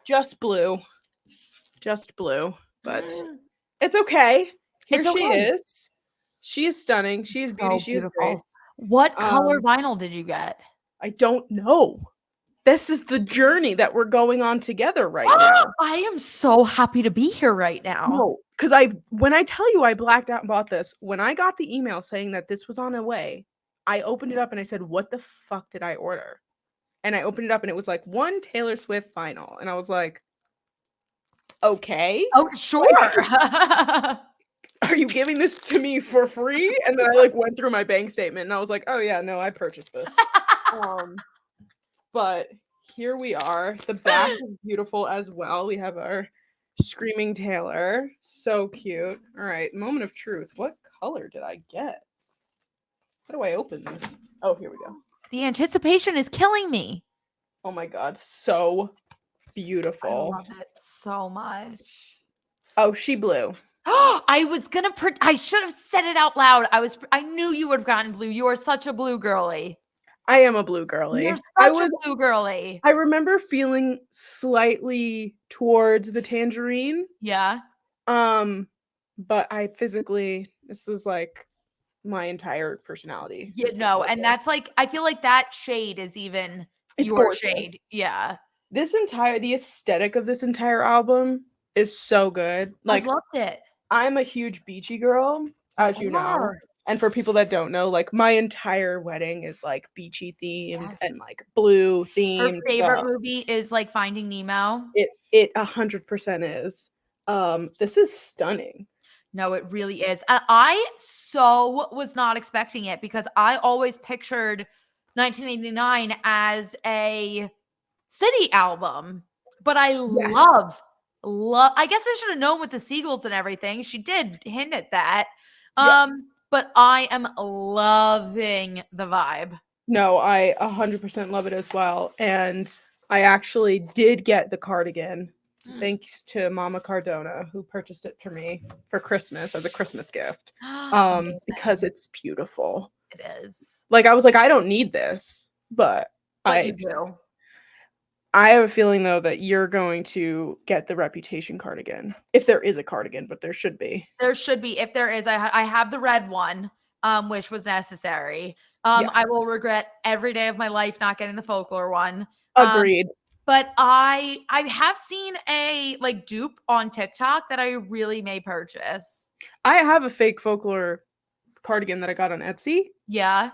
just blue. Just blue. But it's okay. Here she is. She is stunning. She is beauty. She is great. What color vinyl did you get? I don't know. This is the journey that we're going on together right now. I am so happy to be here right now. No, because when I tell you I blacked out and bought this, when I got the email saying that this was on the way, I opened it up and I said, what the fuck did I order? And I opened it up and it was like 1 Taylor Swift vinyl. And I was like, okay. Oh, sure. Are you giving this to me for free? And then I like went through my bank statement and I was like, oh yeah, no, I purchased this. But here we are. The back is beautiful as well. We have our Screaming Taylor. So cute. All right, moment of truth. What color did I get? How do I open this? Oh, here we go. The anticipation is killing me. Oh my god, so I beautiful. love it so much. Oh, she blue. I was gonna. I should have said it out loud. I knew you would have gotten blue. You are such a blue girly. I am a blue girly. You're such a blue girly. I remember feeling slightly towards the tangerine. Yeah. But I physically, this is like my entire personality. Yeah, no, and that's like, I feel like that shade is even your gorgeous. shade. Yeah. The aesthetic of this entire album is so good. Like, I loved it. I'm a huge beachy girl, as you know. And for people that don't know, like my entire wedding is like beachy themed and like blue themed. Her favorite movie is like Finding Nemo. It 100% is. This is stunning. No, it really is. I so was not expecting it because I always pictured 1989 as a city album, but I love. I guess I should have known with the seagulls and everything. She did hint at that. But I am loving the vibe. No, I 100% love it as well. And I actually did get the cardigan thanks to Mama Cardona, who purchased it for me for Christmas as a Christmas gift. Because it's beautiful. It is. Like, I was like, I don't need this, but I do. I have a feeling though that you're going to get the Reputation cardigan. If there is a cardigan, but there should be. There should be. If there is, I have the red one, which was necessary. I will regret every day of my life not getting the folklore one. Agreed. But I have seen a like dupe on TikTok that I really may purchase. I have a fake folklore cardigan that I got on Etsy. Yeah.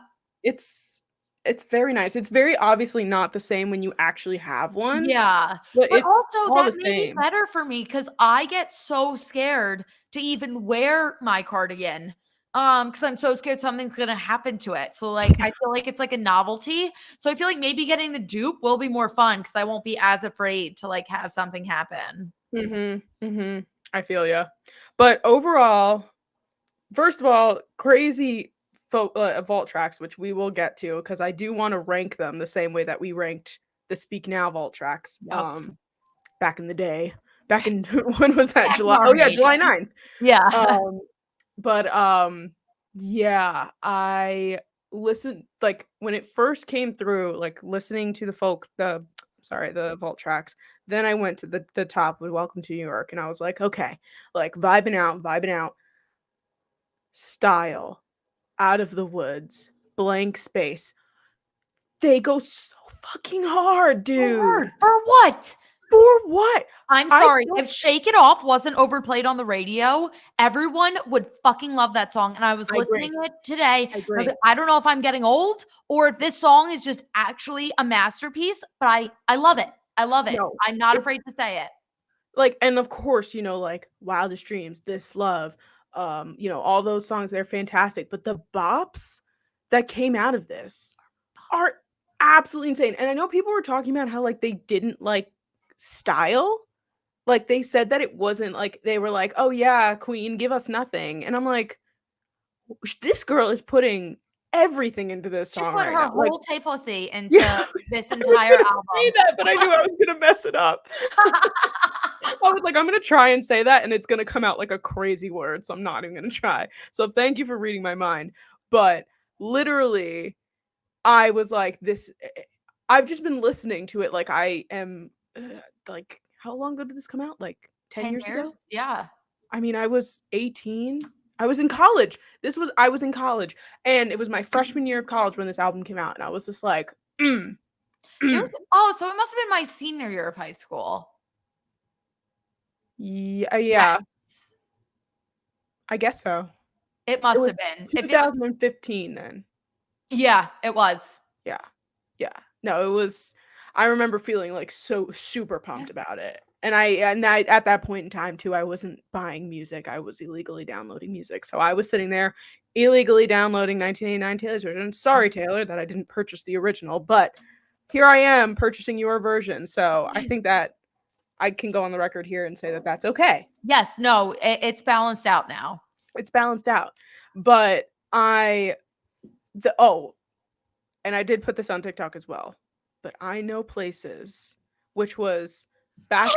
It's very nice. It's very obviously not the same when you actually have one. Yeah. But also that made it better for me because I get so scared to even wear my cardigan. Because I'm so scared something's gonna happen to it. So like I feel like it's like a novelty. So I feel like maybe getting the dupe will be more fun because I won't be as afraid to like have something happen. I feel ya. But overall, first of all, crazy vault tracks, which we will get to because I do want to rank them the same way that we ranked the Speak Now vault tracks back in the day. Back in when was that? July? Oh yeah, July 9th. Yeah. But yeah, I listened like when it first came through, like listening to the vault tracks. Then I went to the top with Welcome to New York, and I was like, okay, like vibing out. Style, Out of the Woods, Blank Space. They go so fucking hard, dude. For what? For what? I'm sorry. If Shake It Off wasn't overplayed on the radio, everyone would fucking love that song. And I was listening to it today. I don't know if I'm getting old or if this song is just actually a masterpiece, but I love it. I love it. No, I'm not afraid to say it. Like, and of course, you know, like Wildest Dreams, This Love, you know, all those songs, they're fantastic. But the bops that came out of this are absolutely insane. And I know people were talking about how like they didn't like style. Like they said that it wasn't like they were like, oh yeah, Queen, give us nothing. And I'm like, this girl is putting everything into this song. She put her whole pussy into this entire album. Say that, but I knew I was gonna mess it up. I was like, I'm gonna try and say that, and it's gonna come out like a crazy word, so I'm not even gonna try. So thank you for reading my mind. But literally, I was like, this. I've just been listening to it like I am like. How long ago did this come out? Like 10 years ago? Yeah. I mean, I was 18. I was in college. I was in college. And it was my freshman year of college when this album came out. And I was just like, so it must have been my senior year of high school. Yeah. Yes. I guess so. It must have been. 2015 then. Yeah, it was. Yeah. No, it was. I remember feeling like so super pumped about it. And I at that point in time too, I wasn't buying music. I was illegally downloading music. So I was sitting there illegally downloading 1989 Taylor's version. Sorry, Taylor, that I didn't purchase the original, but here I am purchasing your version. So I think that I can go on the record here and say that that's okay. Yes, no, it's balanced out now. It's balanced out. But and I did put this on TikTok as well. But I Know Places, which was back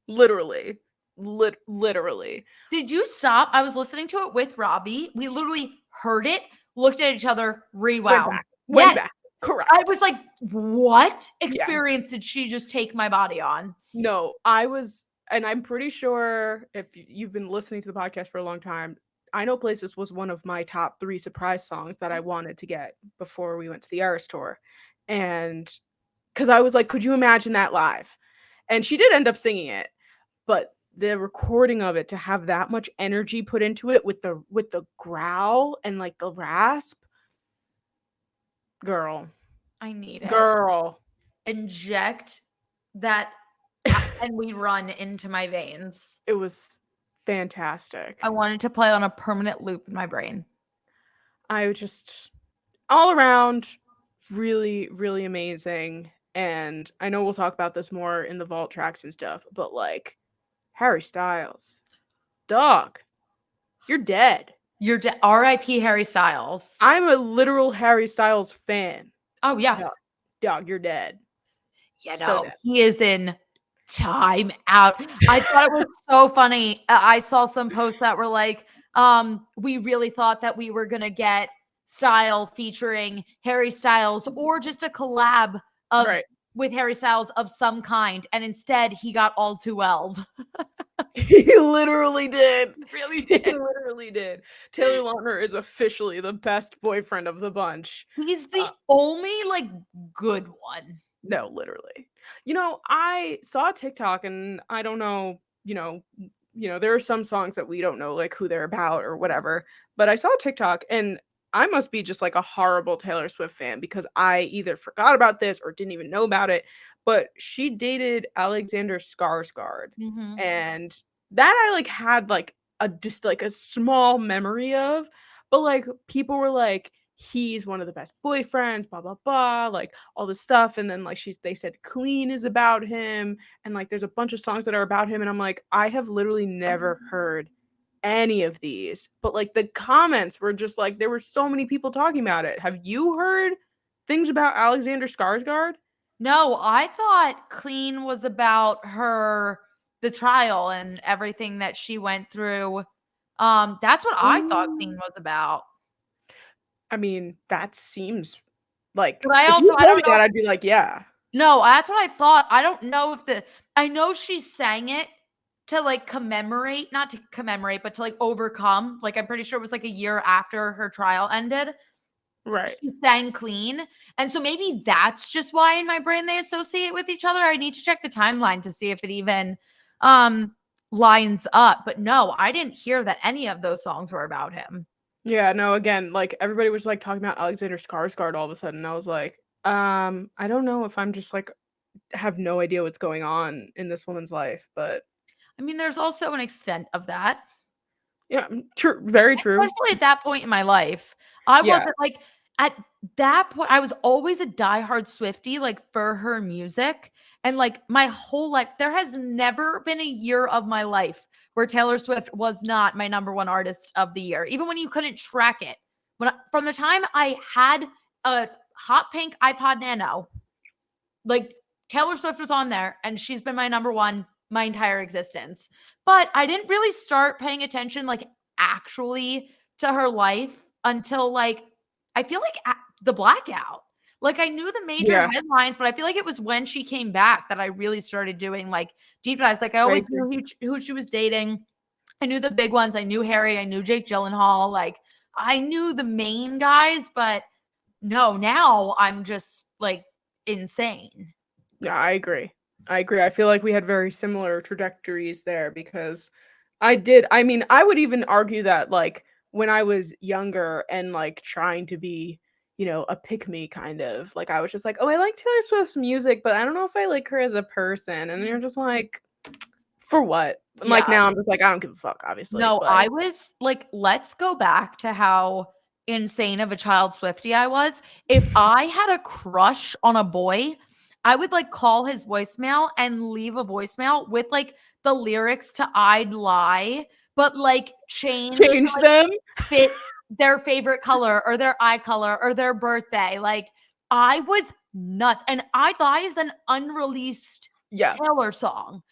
literally. Literally. Did you stop? I was listening to it with Robbie. We literally heard it, looked at each other, rewound. Went back. Correct. I was like, what experience did she just take my body on? No, and I'm pretty sure if you've been listening to the podcast for a long time, I Know Places was one of my top 3 surprise songs that I wanted to get before we went to the Eras tour. And because I was like, could you imagine that live? And she did end up singing it, but the recording of it, to have that much energy put into it with the growl and like the rasp, girl, I need it. Girl, inject that and we run into my veins. It was fantastic. I wanted to play on a permanent loop in my brain. I was just all around really, really amazing. And I know we'll talk about this more in the vault tracks and stuff, but like Harry Styles, dog, you're dead. You're dead. R.I.P. Harry Styles. I'm a literal Harry Styles fan. Oh yeah, dog, you're dead. Yeah, no, he is in time out. I thought it was so funny. I saw some posts that were like, we really thought that we were gonna get Style featuring Harry Styles or just a collab of with Harry Styles of some kind, and instead he got All Too Well. He literally did. Really did. He literally did. Taylor Lautner is officially the best boyfriend of the bunch. He's the only like good one. No, literally. You know, I saw TikTok, and I don't know, there are some songs that we don't know like who they're about or whatever, but I saw TikTok, and I must be just like a horrible Taylor Swift fan because I either forgot about this or didn't even know about it, but she dated Alexander Skarsgård. Mm-hmm. And that I like had like just like a small memory of, but like people were like, he's one of the best boyfriends, blah blah blah, like all this stuff. And then like they said Clean is about him, and like there's a bunch of songs that are about him, and I'm like, I have literally never heard any of these, but like the comments were just like, there were so many people talking about it. Have you heard things about Alexander Skarsgård? No, I thought Clean was about the trial and everything that she went through. That's what I thought Clean was about. I mean, that seems like, but I don't know that, I'd be like, yeah. No, that's what I thought. I don't know I know she sang it to like commemorate, not to commemorate, but to like overcome. Like, I'm pretty sure it was like a year after her trial ended. Right. She sang Clean. And so maybe that's just why in my brain they associate with each other. I need to check the timeline to see if it even lines up. But no, I didn't hear that any of those songs were about him. Yeah, no, again, like everybody was like talking about Alexander Skarsgård all of a sudden. I was like, I don't know if I'm just like have no idea what's going on in this woman's life, but I mean, there's also an extent of that. Yeah, true. Very true. Especially at that point in my life. I wasn't like, at that point, I was always a diehard Swiftie, like for her music. And like my whole life, there has never been a year of my life where Taylor Swift was not my number one artist of the year, even when you couldn't track it. From the time I had a hot pink iPod Nano, like Taylor Swift was on there, and she's been my number one my entire existence. But I didn't really start paying attention like actually to her life until like I feel like the blackout. Like I knew the major headlines, but I feel like it was when she came back that I really started doing like deep dives. Like I always knew who she was dating. I knew the big ones. I knew Harry. I knew Jake Gyllenhaal. Like I knew the main guys, but no, now I'm just like insane. Yeah, I agree. I feel like we had very similar trajectories there because I would even argue that like when I was younger and like trying to be, a pick-me kind of, like I was just like, oh, I like Taylor Swift's music, but I don't know if I like her as a person. And you're just like, for what? And like now I'm just like, I don't give a fuck, obviously. No, I was like, let's go back to how insane of a child Swiftie I was. If I had a crush on a boy, I would like call his voicemail and leave a voicemail with like the lyrics to I'd Lie, but like change Change them. fit their favorite color or their eye color or their birthday. Like I was nuts. And I'd Lie is an unreleased Yeah. Taylor song.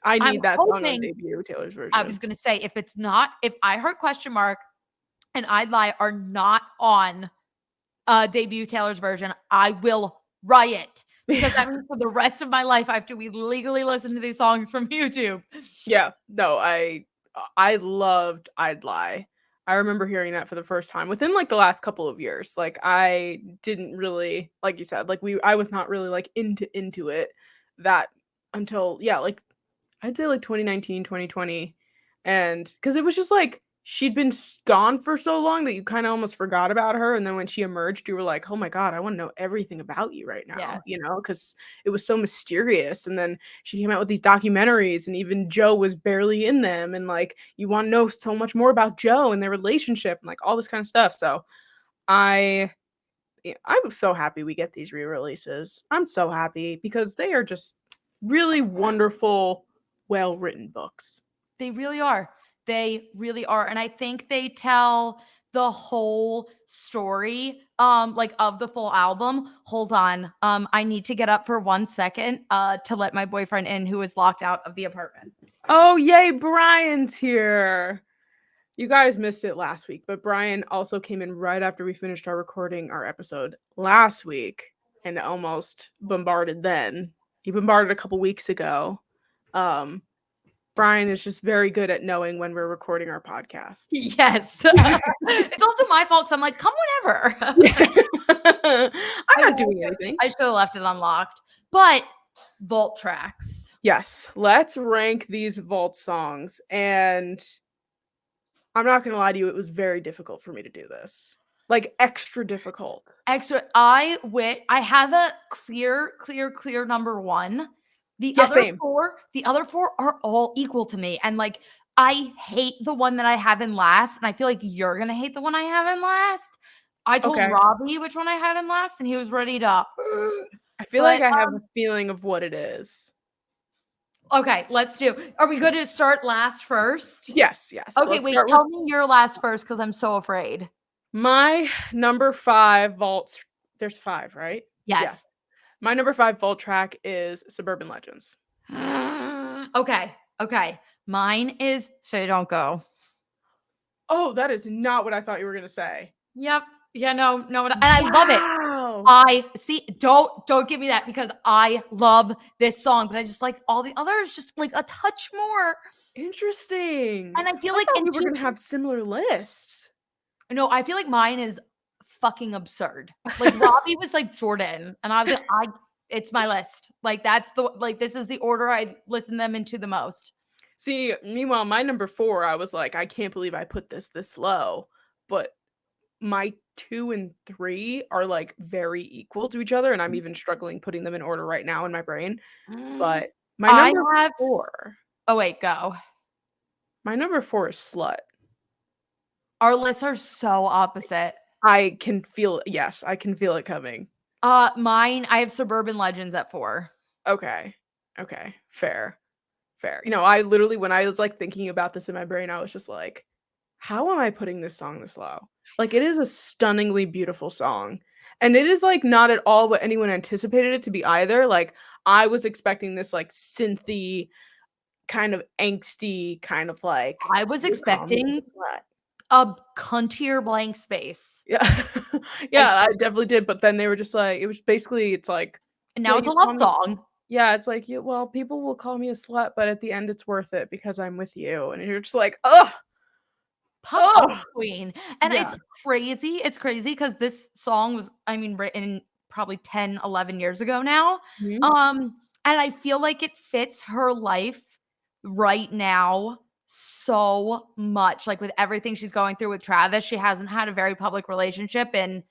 I I'm need that song on hoping, debut Taylor's version. I was going to say, if it's not, if I heard question mark and I'd Lie are not on debut Taylor's version, I will riot. Because that means for the rest of my life, I have to legally listen to these songs from YouTube. Yeah, no, I loved I'd Lie. I remember hearing that for the first time within like the last couple of years. Like I didn't really, like you said, like I was not really like into it that until yeah, like I'd say like 2019, 2020. And because it was just like she'd been gone for so long that you kind of almost forgot about her. And then when she emerged, you were like, oh my God, I want to know everything about you right now, Yes. because it was so mysterious. And then she came out with these documentaries, and even Joe was barely in them. And like, you want to know so much more about Joe and their relationship and like all this kind of stuff. So I. I'm so happy we get these re-releases. I'm so happy because they are just really wonderful, well-written books. They really are. They really are. And I think they tell the whole story like of the full album. Hold on. I need to get up for 1 second to let my boyfriend in who is locked out of the apartment. Oh, yay, Brian's here. You guys missed it last week, but Brian also came in right after we finished our episode last week and almost bombarded then. He bombarded a couple weeks ago. Brian is just very good at knowing when we're recording our podcast. Yes. It's also my fault because I'm like, come whenever. I'm not doing anything. I should have left it unlocked. But vault tracks. Yes. Let's rank these vault songs. And I'm not going to lie to you, it was very difficult for me to do this. Like extra difficult. I have a clear number one. The other four are all equal to me. And like, I hate the one that I have in last. And I feel like you're going to hate the one I have in last. I told Robbie which one I had in last, and he was ready to. I feel like I have a feeling of what it is. Okay, let's do. Are we going to start last first? Yes. Okay, wait, tell me your last first because I'm so afraid. My number 5 vaults, there's 5, right? Yes. My number 5 vault track is Suburban Legends. Okay. Mine is So You Don't Go. Oh, that is not what I thought you were going to say. Yep. Yeah, no. And I love it. I see. Don't give me that because I love this song, but I just like all the others just like a touch more. Interesting. And I feel like we were going to have similar lists. No, I feel like mine is fucking absurd. Like Robbie was like Jordyn, and I was like, it's my list. Like this is the order I listen them into the most. See, meanwhile, my number 4, I was like, I can't believe I put this low, but my 2 and 3 are like very equal to each other, and I'm even struggling putting them in order right now in my brain. But my number 4. Oh wait, go. My number 4 is Slut. Our lists are so opposite. I can feel it coming. Mine, I have Suburban Legends at 4. Okay. Fair. I literally, when I was like thinking about this in my brain, I was just like, how am I putting this song this low? Like, it is a stunningly beautiful song. And it is like not at all what anyone anticipated it to be either. Like, I was expecting this like synthy, kind of angsty, kind of like. I was expecting a cuntier blank space. Yeah. I definitely did. But then they were just like, it's like. And now it's a love song. Yeah, it's like, well, people will call me a slut, but at the end it's worth it because I'm with you. And you're just like, ugh. Pop queen. And it's crazy. It's crazy because this song was, written probably 10, 11 years ago now. Mm-hmm. And I feel like it fits her life right now so much. Like with everything she's going through with Travis, she hasn't had a very public relationship in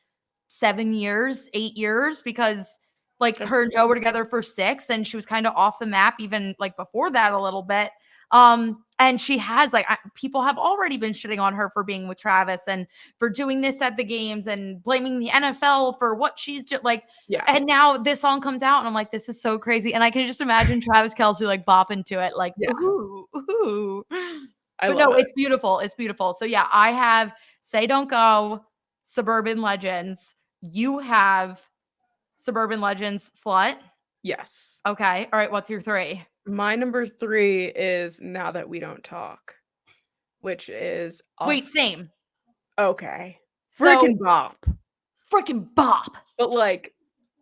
7 years, 8 years, because like her and Joe were together for 6 and she was kind of off the map even like before that a little bit. And she has like people have already been shitting on her for being with Travis and for doing this at the games and blaming the NFL for what she's just like. Yeah. And now this song comes out and I'm like, this is so crazy. And I can just imagine Travis Kelce like bopping to it, like, ooh, ooh. But no, it's beautiful. It's beautiful. So yeah, I have Say Don't Go, Suburban Legends. You have Suburban Legends, Slut. Yes. Okay. All right. What's your 3? My number 3 is Now That We Don't Talk, which is Wait, same. Okay. So, Freaking bop. Freaking bop. But like,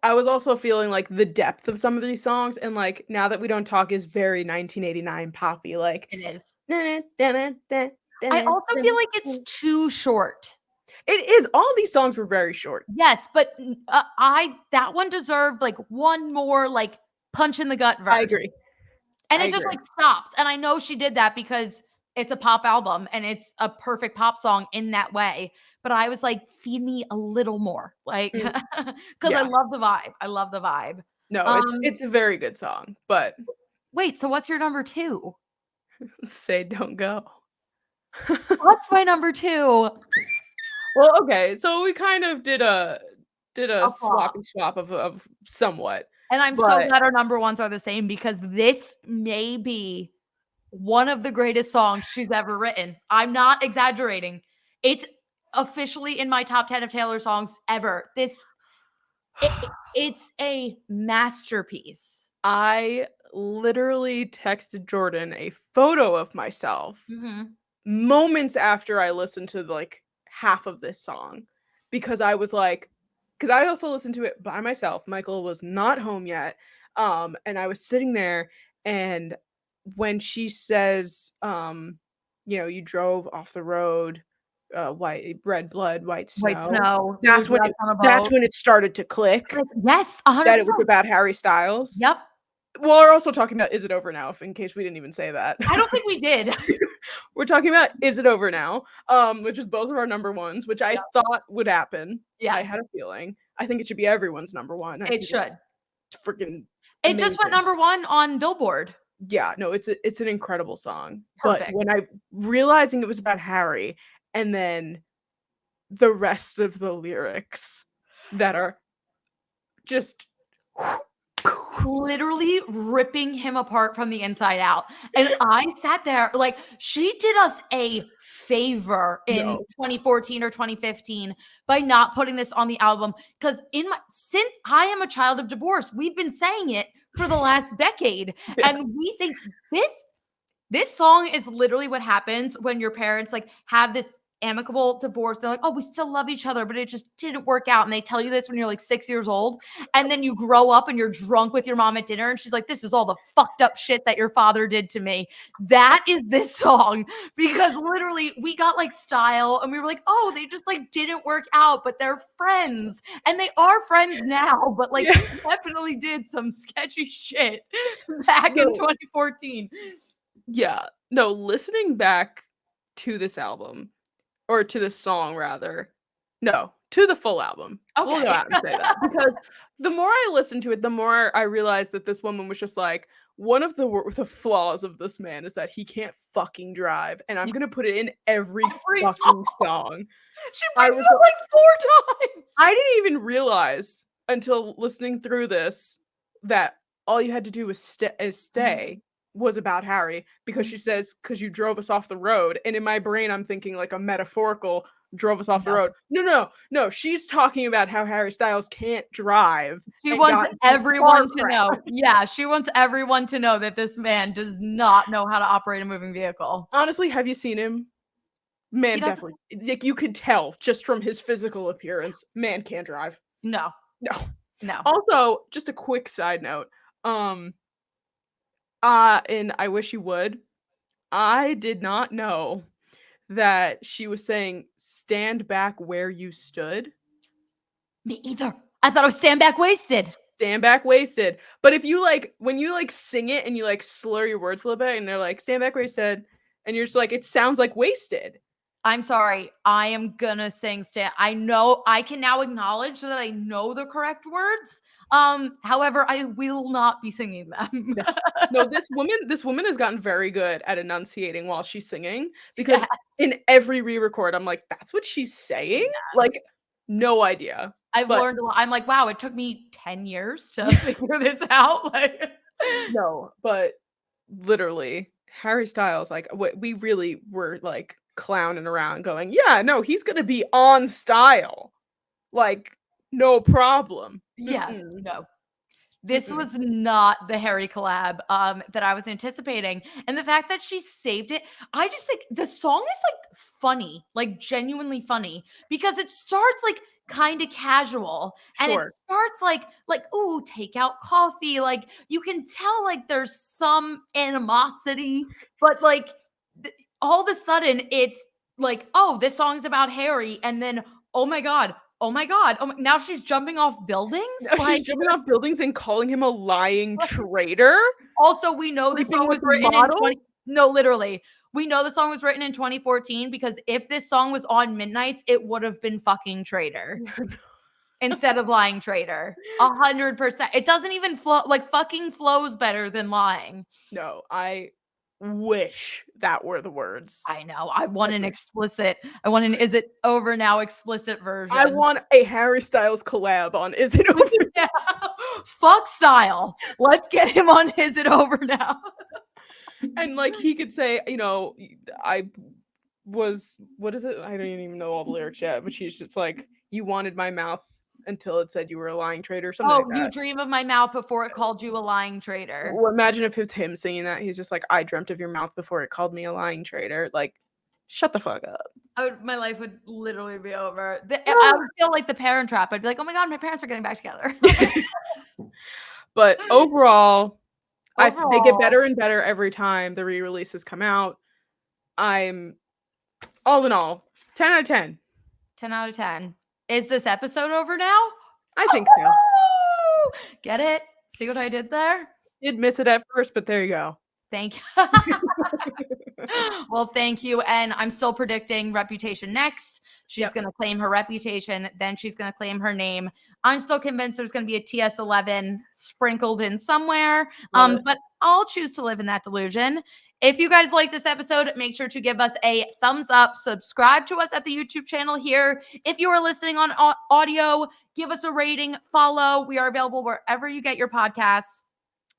I was also feeling like the depth of some of these songs, and like Now That We Don't Talk is very 1989 poppy. Like It is. I also feel like it's too short. It is. All these songs were very short. Yes, but that one deserved like one more like punch in the gut verse. I agree. And it just like stops. And I know she did that because it's a pop album and it's a perfect pop song in that way. But I was like, feed me a little more. Like, because I love the vibe. I love the vibe. No, it's a very good song. But wait, so what's your number 2? Say Don't Go. What's my number 2? Well, okay. So we kind of did a swap of somewhat. And I'm so glad our number 1s are the same because this may be one of the greatest songs she's ever written. I'm not exaggerating. It's officially in my top 10 of Taylor songs ever. It's a masterpiece. I literally texted Jordyn a photo of myself moments after I listened to like half of this song because I was like, because I also listened to it by myself. Michael was not home yet. And I was sitting there, and when she says, you drove off the road, red blood, white snow. That's when it started to click. Yes, 100%. That it was about Harry Styles. Yep. Well, we're also talking about Is It Over Now, in case we didn't even say that. I don't think we did. We're talking about Is It Over Now, which is both of our number 1s, which I thought would happen. Yeah, I had a feeling. I think it should be everyone's number 1. It should. It's freaking. It just went number 1 on Billboard. Yeah, no, it's an incredible song. Perfect. But when I realizing it was about Harry, and then the rest of the lyrics that are just literally ripping him apart from the inside out. And I sat there like she did us a favor in 2014 or 2015 by not putting this on the album because since I am a child of divorce, we've been saying it for the last decade. And we think this song is literally what happens when your parents like have this amicable divorce. They're like, oh, we still love each other, but it just didn't work out. And they tell you this when you're like 6 years old. And then you grow up and you're drunk with your mom at dinner. And she's like, this is all the fucked up shit that your father did to me. That is this song. Because literally we got like style and we were like, oh, they just like didn't work out, but they're friends. And they are friends now, but like they definitely did some sketchy shit back in 2014. Yeah. No, listening back to this album, or to the song rather. No, to the full album. Okay. We'll go out and say that. Because the more I listened to it, the more I realized that this woman was just like, one of the flaws of this man is that he can't fucking drive. And I'm going to put it in every fucking song. She brings it up like 4 times. I didn't even realize until listening through this that all you had to do was stay. Was about Harry because she says, because you drove us off the road. And in my brain, I'm thinking like a metaphorical drove us off the road. No. She's talking about how Harry Styles can't drive. She wants everyone to know. Yeah, she wants everyone to know that this man does not know how to operate a moving vehicle. Honestly, have you seen him? Man, definitely. Like you could tell just from his physical appearance, man can't drive. No. Also, just a quick side note. And I Wish You Would, I did not know that she was saying stand back where you stood. Me either. I thought it was stand back wasted. Stand back wasted. But if you like, when you like sing it and you like slur your words a little bit and they're like stand back wasted and you're just like, it sounds like wasted. I'm sorry. I am gonna sing Stan. I know I can now acknowledge that I know the correct words. However, I will not be singing them. No, this woman has gotten very good at enunciating while she's singing because Yeah. in every re-record, I'm like, "That's what she's saying?" Like, no idea. I've But learned a lot. I'm like, wow, it took me 10 years to figure this out. Like, no, but literally, Harry Styles, like, we really were, like, clowning around going, "Yeah, no, he's gonna be on style. Like, no problem." yeah, Mm-mm, no. This mm-mm. was not the Harry collab that I was anticipating. And the fact that she saved it, I just think the song is like funny, like genuinely funny, because it starts like kind of casual and it Sure. starts like ooh, take out coffee. Like you can tell like there's some animosity, but like all of a sudden it's like, oh, this song's about Harry, and then oh my god, oh my god, now she's jumping off buildings. Now she's Like jumping off buildings and calling him a lying traitor, also, we know the sleeping song was with written in 20 models. no, literally. We know the song was written in 2014 because if this song was on Midnights, it would have been fucking Traitor instead of Lying Traitor. 100%. It doesn't even flow like fucking flows better than lying. No, I wish that were the words. I know. I want At an least. explicit. I want an is it over now explicit I version. want a Harry Styles collab on Is It Over? Yeah. Fuck style. Let's get him on Is It Over Now? And, like, he could say, you know, I was what is it? I don't even know all the lyrics yet, but she's just like, "You wanted my mouth until it said you were a lying traitor," something like Oh, you that. dream of my mouth before it called you a lying traitor. Well, imagine if it's him singing that, he's just like, "I dreamt of your mouth before it called me a lying traitor." Like, shut the fuck up. My life would literally be over. I would feel like the Parent Trap. I'd be like, "Oh my god, my parents are getting back together." But overall, they get Overall, better and better every time the re-releases come out. I'm all in all, 10 out of 10. 10 out of 10. Is this episode over now? I think so. Get it? See what I did there? Did miss it at first, but there you go. Thank you. Well, thank you. And I'm still predicting Reputation next. She's Yep. going to claim her reputation. Then she's going to claim her name. I'm still convinced there's going to be a TS11 sprinkled in somewhere. Love it. But I'll choose to live in that delusion. If you guys like this episode, make sure to give us a thumbs up. Subscribe to us at the YouTube channel here. If you are listening on audio, give us a rating, follow. We are available wherever you get your podcasts.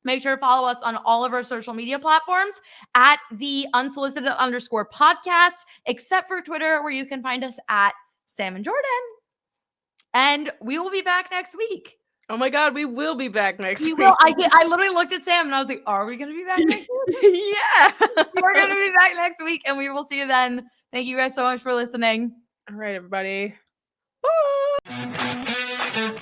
Make sure to follow us on all of our social media platforms at the unsolicited_podcast, except for Twitter, where you can find us at Sam and Jordyn. And we will be back next week. Oh my god, we will be back next We week. will. I literally looked at Sam and I was like, are we going to be back next week? Yeah. We're going to be back next week and we will see you then. Thank you guys so much for listening. All right, everybody. Bye.